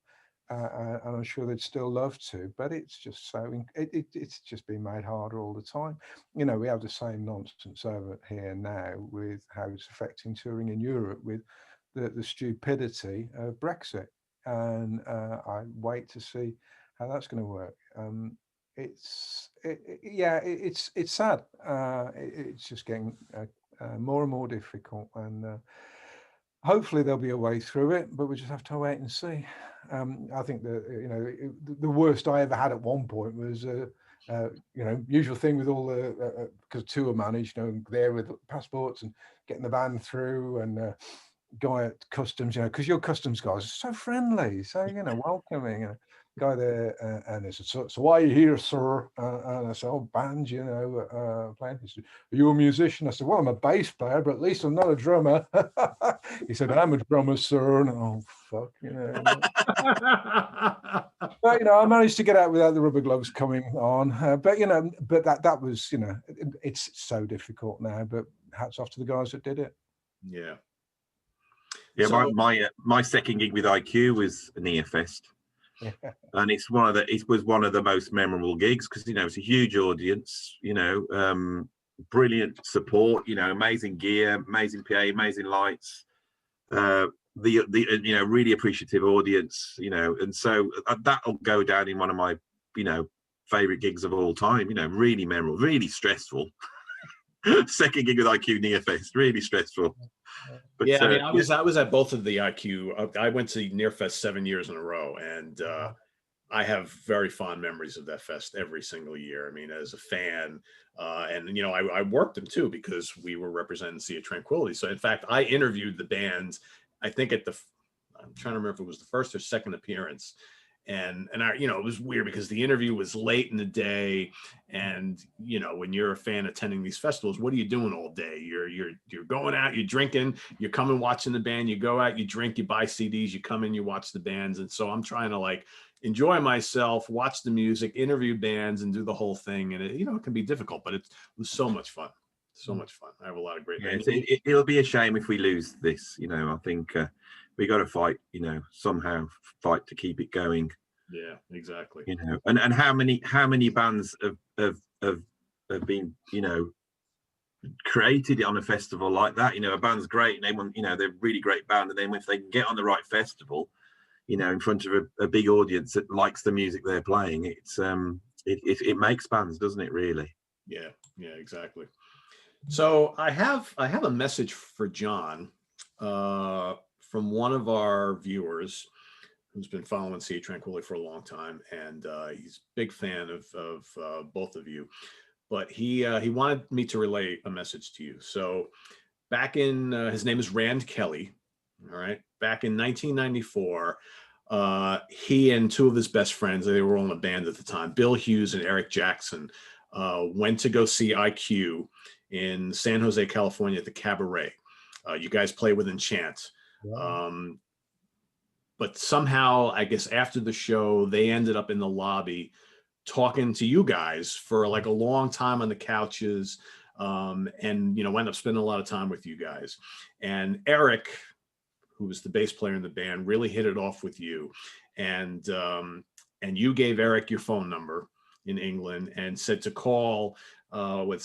And I'm sure they'd still love to, but it's just it's just been made harder all the time. You know, we have the same nonsense over here now with how it's affecting touring in Europe with the stupidity of Brexit, and I wait to see how that's going to work. It's sad. It's just getting more and more difficult, and hopefully there'll be a way through it, but we just have to wait and see. I think the worst I ever had at one point was, usual thing with all the, because tour managed, there with passports and getting the band through, and guy at customs, because your customs guys are so friendly, so, welcoming. Guy there, and he said, so why are you here, sir? And I said, oh, band, playing. He said, are you a musician? I said, well, I'm a bass player, but at least I'm not a drummer. He said, I'm a drummer, sir. And oh, fuck, But, I managed to get out without the rubber gloves coming on. But that was, it's so difficult now, but hats off to the guys that did it. Yeah. Yeah, so, my second gig with IQ was a Near Fest. Yeah. And it was one of the most memorable gigs because it's a huge audience, brilliant support, amazing gear, amazing PA, amazing lights, the really appreciative audience, and so that'll go down in one of my favorite gigs of all time, really memorable, really stressful. Second gig with IQ Near Fest, really stressful. But, yeah, I mean, I was at both of the IQ. I went to Near Fest 7 years in a row, and I have very fond memories of that fest every single year. I mean, as a fan, and I worked them too because we were representing Sea of Tranquility. So, in fact, I interviewed the band. I think I'm trying to remember if it was the first or second appearance. And it was weird because the interview was late in the day, and when you're a fan attending these festivals, what are you doing all day? You're going out, you're drinking, you're coming watching the band, you go out, you drink, you buy CDs, you come in, you watch the bands, and so I'm trying to enjoy myself, watch the music, interview bands, and do the whole thing, and it can be difficult, but it was so much fun. So much fun. I have a lot of great. Yeah, it'll be a shame if we lose this. I think we got to fight. Somehow fight to keep it going. Yeah, exactly. And how many bands have been created on a festival like that? A band's great, and they want they're a really great band, and then if they can get on the right festival, in front of a big audience that likes the music they're playing, it makes bands, doesn't it? Really? Yeah, exactly. So I have a message for John from one of our viewers who's been following Sea of Tranquility for a long time, and he's a big fan of both of you. But he wanted me to relay a message to you. So back in his name is Rand Kelly. All right, back in 1994. He and two of his best friends, they were all in a band at the time, Bill Hughes and Eric Jackson, went to go see IQ in San Jose, California at the Cabaret. You guys play with Enchant. Yeah. But somehow, I guess after the show, they ended up in the lobby talking to you guys for a long time on the couches, and went up spending a lot of time with you guys. And Eric, who was the bass player in the band, really hit it off with you, and you gave Eric your phone number in England and said to call him.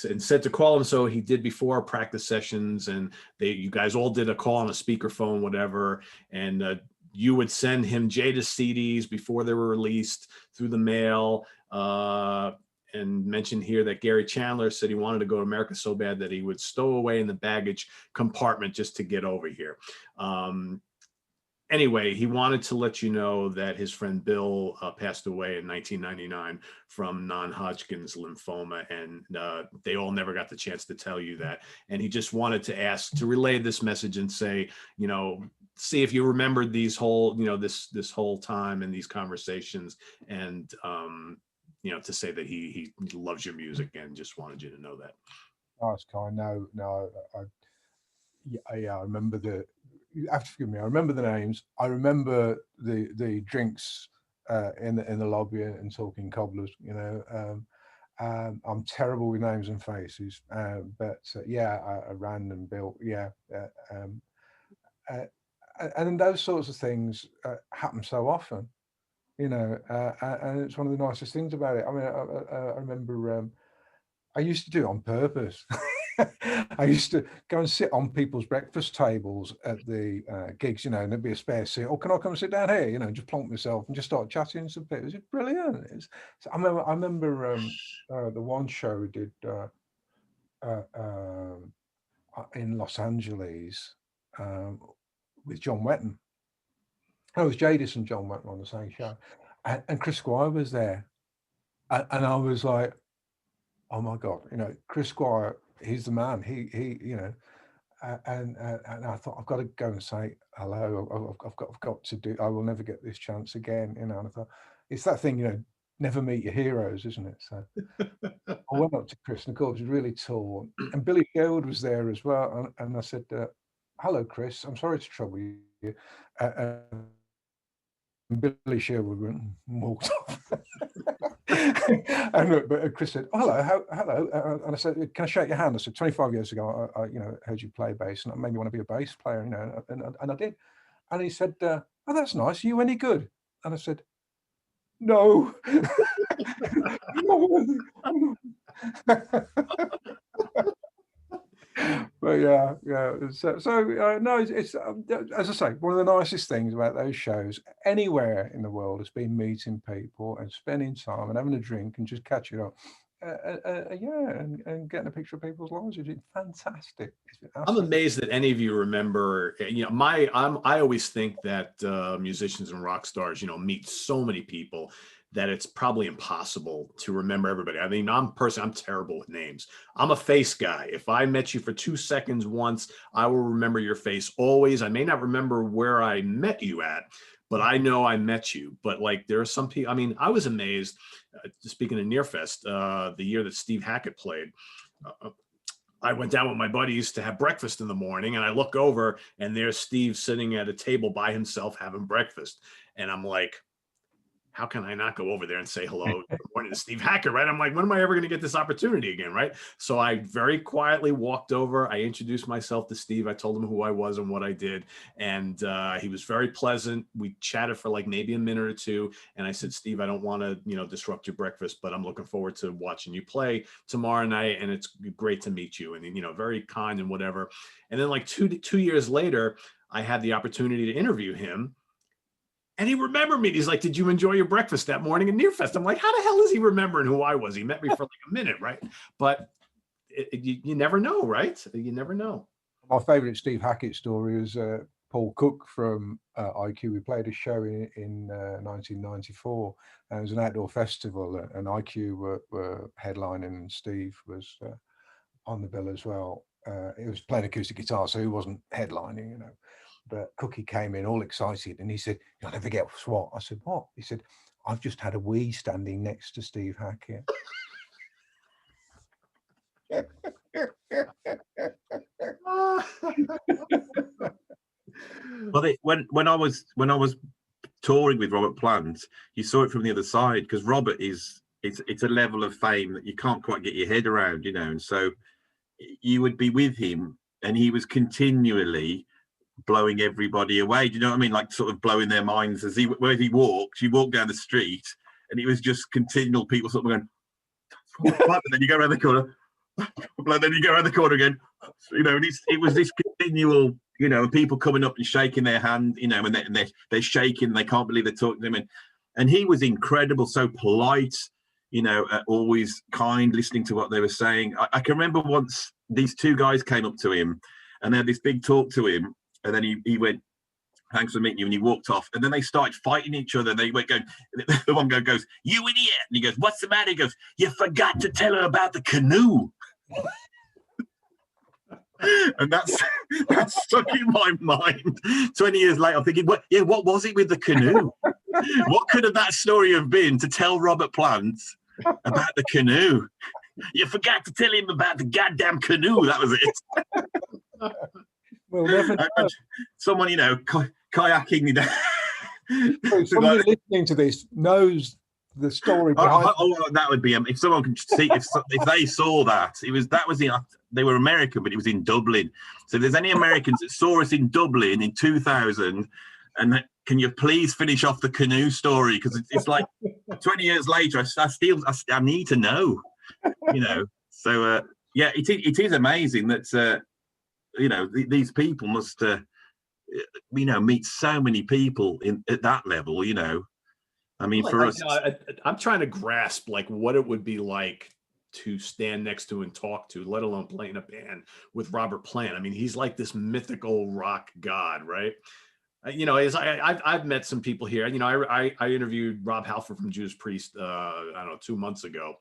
So he did before practice sessions, and you guys all did a call on a speakerphone, whatever, and you would send him Jada's CDs before they were released through the mail. And mentioned here that Gary Chandler said he wanted to go to America so bad that he would stow away in the baggage compartment just to get over here. Anyway, he wanted to let you know that his friend Bill passed away in 1999 from non-Hodgkin's lymphoma, and they all never got the chance to tell you that. And he just wanted to relay this message and say, see if you remembered these whole, this whole time and these conversations, and to say that he loves your music and just wanted you to know that. Nice, kind. No, yeah, I remember you have to forgive me. I remember the names. I remember the drinks in the lobby and talking cobblers. You know, I'm terrible with names and faces, but yeah, I ran and built. Yeah, and those sorts of things happen so often. You know, and it's one of the nicest things about it. I mean, I remember I used to do it on purpose. I used to go and sit on people's breakfast tables at the gigs, you know, and there'd be a spare seat. Oh, can I come and sit down here? You know, just plonk myself and just start chatting to people. It was brilliant. I remember the one show we did in Los Angeles with John Wetton. It was Jadis and John Wetton on the same show, and Chris Squire was there, and I was like, oh my God, you know, Chris Squire, he's the man. He, you know, and I thought I've got to go and say hello. I've got to do. I will never get this chance again, you know. And I thought it's that thing, you know, never meet your heroes, isn't it? So I went up to Chris, and of course, he was really tall, and Billy Sherwood was there as well, and I said, "Hello, Chris. I'm sorry to trouble you." Billy Sherwood went and walked off. But Chris said, "Hello, hello," and I said, "Can I shake your hand?" I said, "25 years ago, I you know, heard you play bass, and it made me want to be a bass player, you know," and I did. And he said, "Oh, that's nice. Are you any good?" And I said, "No." But yeah. No, it's as I say, one of the nicest things about those shows anywhere in the world has been meeting people and spending time and having a drink and just catching up. Yeah, and getting a picture of people's lives. It's fantastic. I'm amazed that any of you remember. You know, I always think that musicians and rock stars, you know, meet so many people that it's probably impossible to remember everybody. I mean, I'm terrible with names. I'm a face guy. If I met you for 2 seconds once, I will remember your face always. I may not remember where I met you at, but I know I met you. But like, there are some people, I mean, I was amazed, speaking of Nearfest, the year that Steve Hackett played, I went down with my buddies to have breakfast in the morning, and I look over and there's Steve sitting at a table by himself having breakfast. And I'm like, how can I not go over there and say hello, good morning to Steve Hackett, right? I'm like, when am I ever going to get this opportunity again, right? So I very quietly walked over. I introduced myself to Steve. I told him who I was and what I did. And he was very pleasant. We chatted for like maybe a minute or two. And I said, Steve, I don't want to, you know, disrupt your breakfast, but I'm looking forward to watching you play tomorrow night. And it's great to meet you. And, you know, very kind and whatever. And then like two years later, I had the opportunity to interview him. And he remembered me. He's like, "Did you enjoy your breakfast that morning in Nearfest?" I'm like, how the hell is he remembering who I was? He met me for like a minute, right? But you never know, right? You never know. My favorite Steve Hackett story is Paul Cook from IQ. We played a show in 1994, and it was an outdoor festival, and IQ were headlining, and Steve was on the bill as well. He was playing acoustic guitar, so he wasn't headlining, you know. But Cookie came in all excited, and he said, "You'll never guess what." I said, "What?" He said, "I've just had a wee standing next to Steve Hackett." Well, when I was touring with Robert Plant, you saw it from the other side, because Robert it's a level of fame that you can't quite get your head around, you know. And so you would be with him, and he was continually blowing everybody away. Do you know what I mean? Like sort of blowing their minds as where he walked. You walk down the street, and it was just continual people sort of going, and then you go around the corner, and then you go around the corner again. You know, and it was this continual, you know, people coming up and shaking their hand, you know, and they're shaking, they can't believe they're talking to him, and he was incredible, so polite, you know, always kind, listening to what they were saying. I can remember once these two guys came up to him, and they had this big talk to him. And then he went, "Thanks for meeting you," and he walked off. And then they started fighting each other. They went going, the one guy goes, "You idiot!" And he goes, "What's the matter?" He goes, "You forgot to tell her about the canoe." And that's stuck in my mind. 20 years later, I'm thinking, what was it with the canoe? What could have that story have been to tell Robert Plant about the canoe? "You forgot to tell him about the goddamn canoe." That was it. We'll never know. Someone, you know, kayaking, you know. Somebody listening to this knows the story behind that would be if someone could see if they saw that. They were American, but it was in Dublin. So if there's any Americans that saw us in Dublin in 2000, and can you please finish off the canoe story, because it's like 20 years later I need to know, you know. So yeah, it is amazing that you know, these people must you know, meet so many people at that level, you know. I mean, for us, I'm trying to grasp like what it would be like to stand next to and talk to, let alone play in a band with Robert Plant. I mean, he's like this mythical rock god, right? You know, I've met some people here. You know, I interviewed Rob Halford from Judas Priest, I don't know, 2 months ago,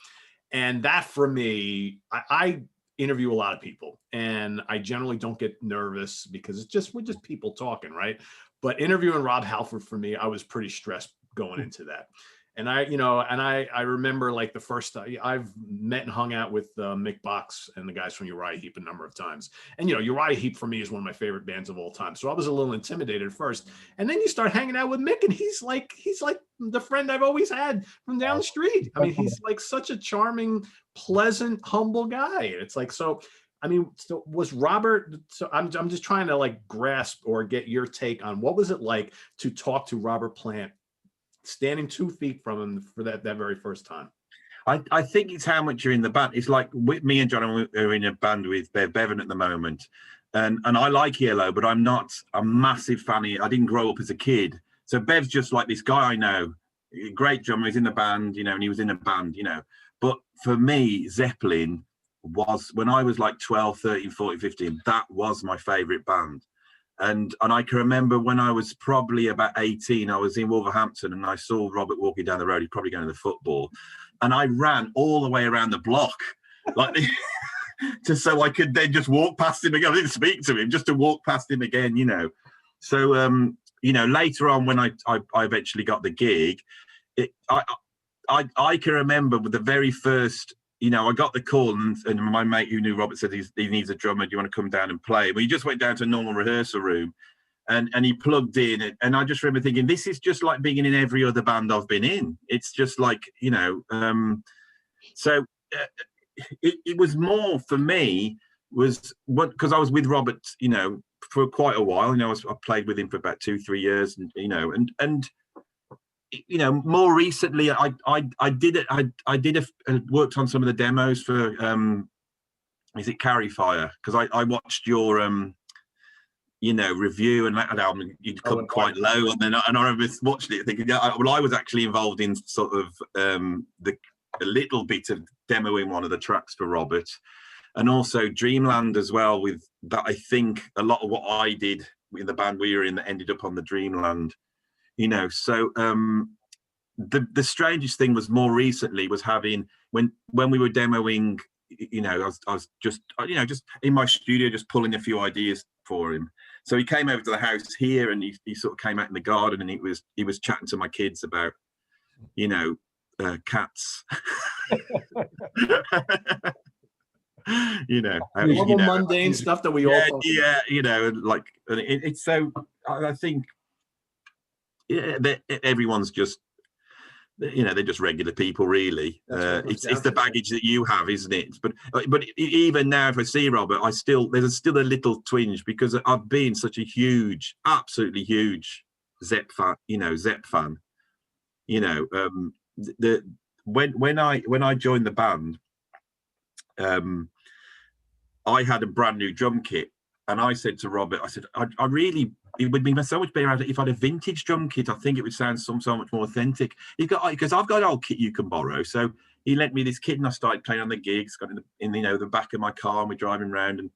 and that for me, I interview a lot of people, and I generally don't get nervous because we're just people talking, right? But interviewing Rob Halford for me, I was pretty stressed going into that. And I remember like the first time I've met and hung out with Mick Box and the guys from Uriah Heep a number of times. And, you know, Uriah Heep for me is one of my favorite bands of all time. So I was a little intimidated at first. And then you start hanging out with Mick, and he's like the friend I've always had from down the street. I mean, he's like such a charming, pleasant, humble guy. It's like, so, I mean, so was Robert, so I'm just trying to like grasp or get your take on what was it like to talk to Robert Plant standing 2 feet from him for that very first time? I think it's how much you're in the band. It's like me and John are in a band with Bev Bevan at the moment, and I like Yellow, but I'm not a massive fan of it. I didn't grow up as a kid, so Bev's just like this guy I know, great drummer. He's in the band, you know, and he was in a band, you know. But for me, Zeppelin was, when I was like 12, 13, 14, 15, that was my favorite band. And I can remember when I was probably about 18, I was in Wolverhampton and I saw Robert walking down the road. He's probably going to the football. And I ran all the way around the block, like just so I could then just walk past him again. I didn't speak to him, just to walk past him again, you know. So, you know, later on when I eventually got the gig, I can remember with the very first, you know, I got the call and my mate who knew Robert said he needs a drummer. Do you want to come down and play? Well, he just went down to a normal rehearsal room and he plugged in. And I just remember thinking, this is just like being in every other band I've been in. It's just like, you know, so it was more for me was what, because I was with Robert, you know, for quite a while. You know, I played with him for about 2-3 years, and you know, and you know, more recently, I worked on some of the demos for is it Carry Fire? Because I watched your you know, review, and that album you'd come quite low, and then I remember watching it thinking, yeah, well, I was actually involved in sort of a little bit of demoing one of the tracks for Robert, and also Dreamland as well. With that, I think a lot of what I did in the band we were in that ended up on the Dreamland. You know, so the strangest thing was more recently was having when we were demoing, you know, I was just, you know, just in my studio, just pulling a few ideas for him. So he came over to the house here, and he sort of came out in the garden, and he was chatting to my kids about, you know, cats. You know, normal, mundane stuff that we all you know, like it's so. I think. Yeah, everyone's just, you know, they're just regular people, really. It's the baggage that you have, isn't it? But even now, if I see Robert, there's still a little twinge, because I've been such a huge, absolutely huge Zepp fan. You know, when I joined the band, I had a brand new drum kit, and I said to Robert, I said, I really, it would be so much better if I had a vintage drum kit. I think it would sound so much more authentic. Because I've got an old kit you can borrow. So he lent me this kit, and I started playing on the gigs, got in you know, the back of my car, and we're driving around,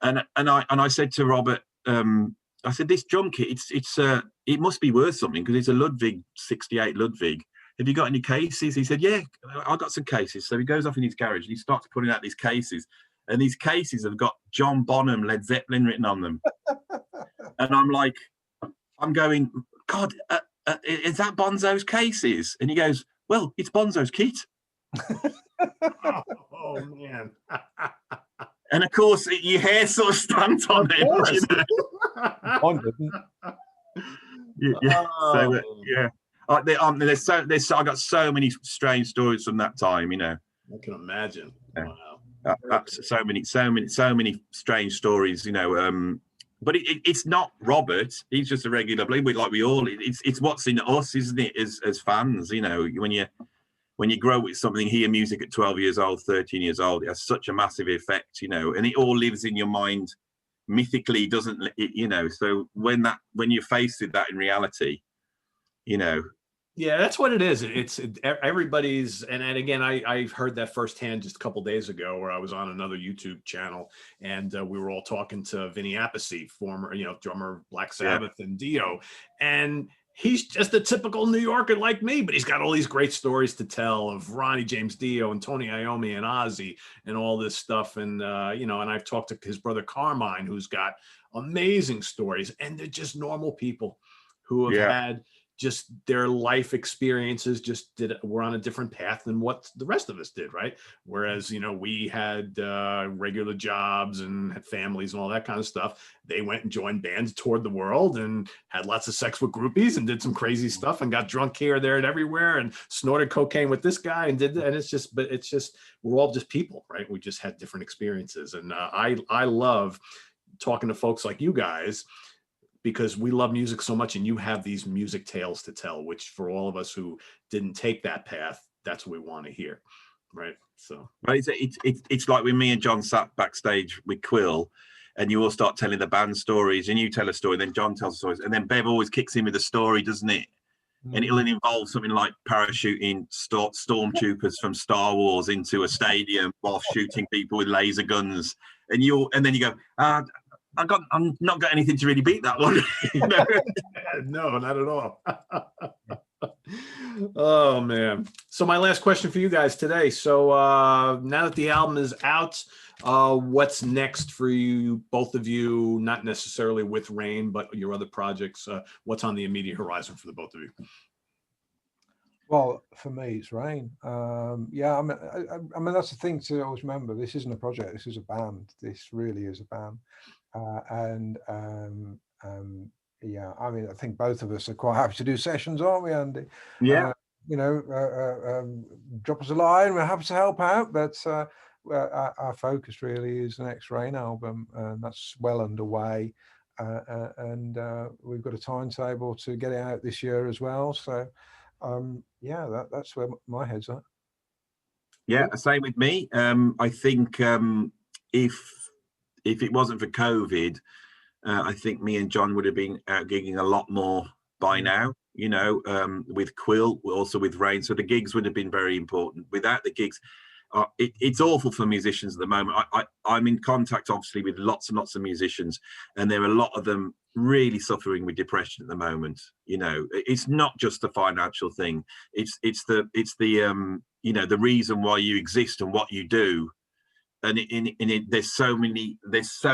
and I said to Robert, I said, this drum kit, it must be worth something, because it's a Ludwig 68 Ludwig. Have you got any cases? He said, yeah, I got some cases. So he goes off in his garage and he starts putting out these cases. And these cases have got John Bonham, Led Zeppelin written on them. And I'm like, I'm going, God, is that Bonzo's cases? And he goes, well, it's Bonzo's kit. Oh man. And of course, your hair sort of stands on it. You know? Mine didn't. Yeah. So yeah. There's I got so many strange stories from that time. You know. I can imagine. Yeah. Wow. So many strange stories. You know. But it's not Robert. He's just a regular bloke. Like we all. It's what's in us, isn't it? As fans, you know, when you grow with something, hear music at 12 years old, 13 years old, it has such a massive effect, you know, and it all lives in your mind mythically, doesn't it? You know, so when you're faced with that in reality, you know. Yeah, that's what it is. Everybody's, and again, I heard that firsthand just a couple of days ago, where I was on another YouTube channel, and we were all talking to Vinny Appice, former, you know, drummer of Black Sabbath and Dio, and he's just a typical New Yorker like me, but he's got all these great stories to tell of Ronnie James Dio and Tony Iommi and Ozzy and all this stuff, and you know, and I've talked to his brother Carmine, who's got amazing stories, and they're just normal people who have had just their life experiences were on a different path than what the rest of us did, right? Whereas, you know, we had regular jobs and had families and all that kind of stuff. They went and joined bands, toured the world, and had lots of sex with groupies and did some crazy stuff and got drunk here, there, and everywhere, and snorted cocaine with this guy and it's just we're all just people, right? We just had different experiences, and I love talking to folks like you guys, because we love music so much, and you have these music tales to tell, which for all of us who didn't take that path, that's what we want to hear, right? So it's like when me and John sat backstage with Quill, and you all start telling the band stories, and you tell a story, then John tells stories, and then Bev always kicks in with a story, doesn't it? And it'll involve something like parachuting stormtroopers from Star Wars into a stadium while shooting people with laser guns, and then you go, I'm not got anything to really beat that one. You know? No, not at all. Oh man. So my last question for you guys today. So now that the album is out, what's next for you, both of you? Not necessarily with Rain, but your other projects. What's on the immediate horizon for the both of you? Well, for me, it's Rain. Yeah, I mean, that's the thing to always remember. This isn't a project. This is a band. This really is a band. Yeah, I mean, I think both of us are quite happy to do sessions, aren't we, Andy? Yeah. You know, drop us a line. We're happy to help out. But our focus really is the next Rain album, and that's well underway. And we've got a timetable to get it out this year as well. So, yeah, that's where my head's at. Yeah, same with me. I think if it wasn't for COVID, I think me and John would have been out gigging a lot more by now, you know, with Quill, also with Rain. So the gigs would have been very important. Without the gigs, it's awful for musicians at the moment. I'm in contact, obviously, with lots and lots of musicians, and there are a lot of them really suffering with depression at the moment. You know, it's not just a financial thing. It's the you know, the reason why you exist and what you do. And there's so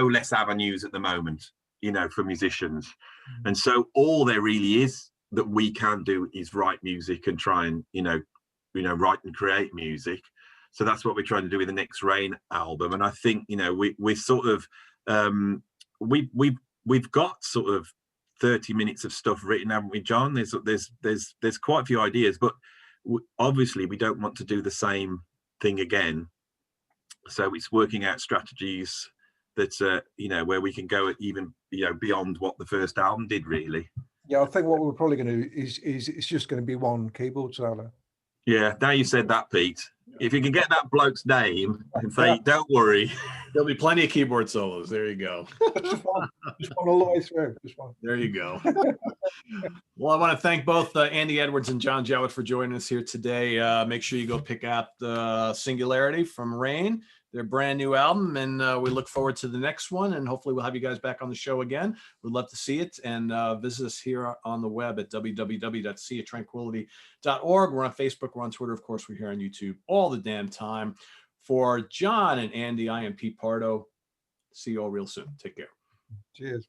less avenues at the moment, you know, for musicians. And so all there really is that we can do is write music and try and, you know, write and create music. So that's what we're trying to do with the next Rain album. And I think, you know, we're sort of, we've got sort of 30 minutes of stuff written, haven't we, John? There's quite a few ideas, but obviously we don't want to do the same thing again. So it's working out strategies that you know, where we can go even, you know, beyond what the first album did, really. Yeah, I think what we're probably going to do is it's just going to be one keyboard solo. Yeah, now you said that, Pete. If you can get that bloke's name and say, don't worry. There'll be plenty of keyboard solos. There you go. Just one all the way through. Just one. There you go. Well, I want to thank both Andy Edwards and John Jowitt for joining us here today. Make sure you go pick out Singularity from Rain, their brand new album, and we look forward to the next one, and hopefully we'll have you guys back on the show again. We'd love to see it, and visit us here on the web at www.seaoftranquility.org. We're on Facebook, we're on Twitter, of course, we're here on YouTube all the damn time. For John and Andy, I am Pete Pardo. See you all real soon. Take care. Cheers.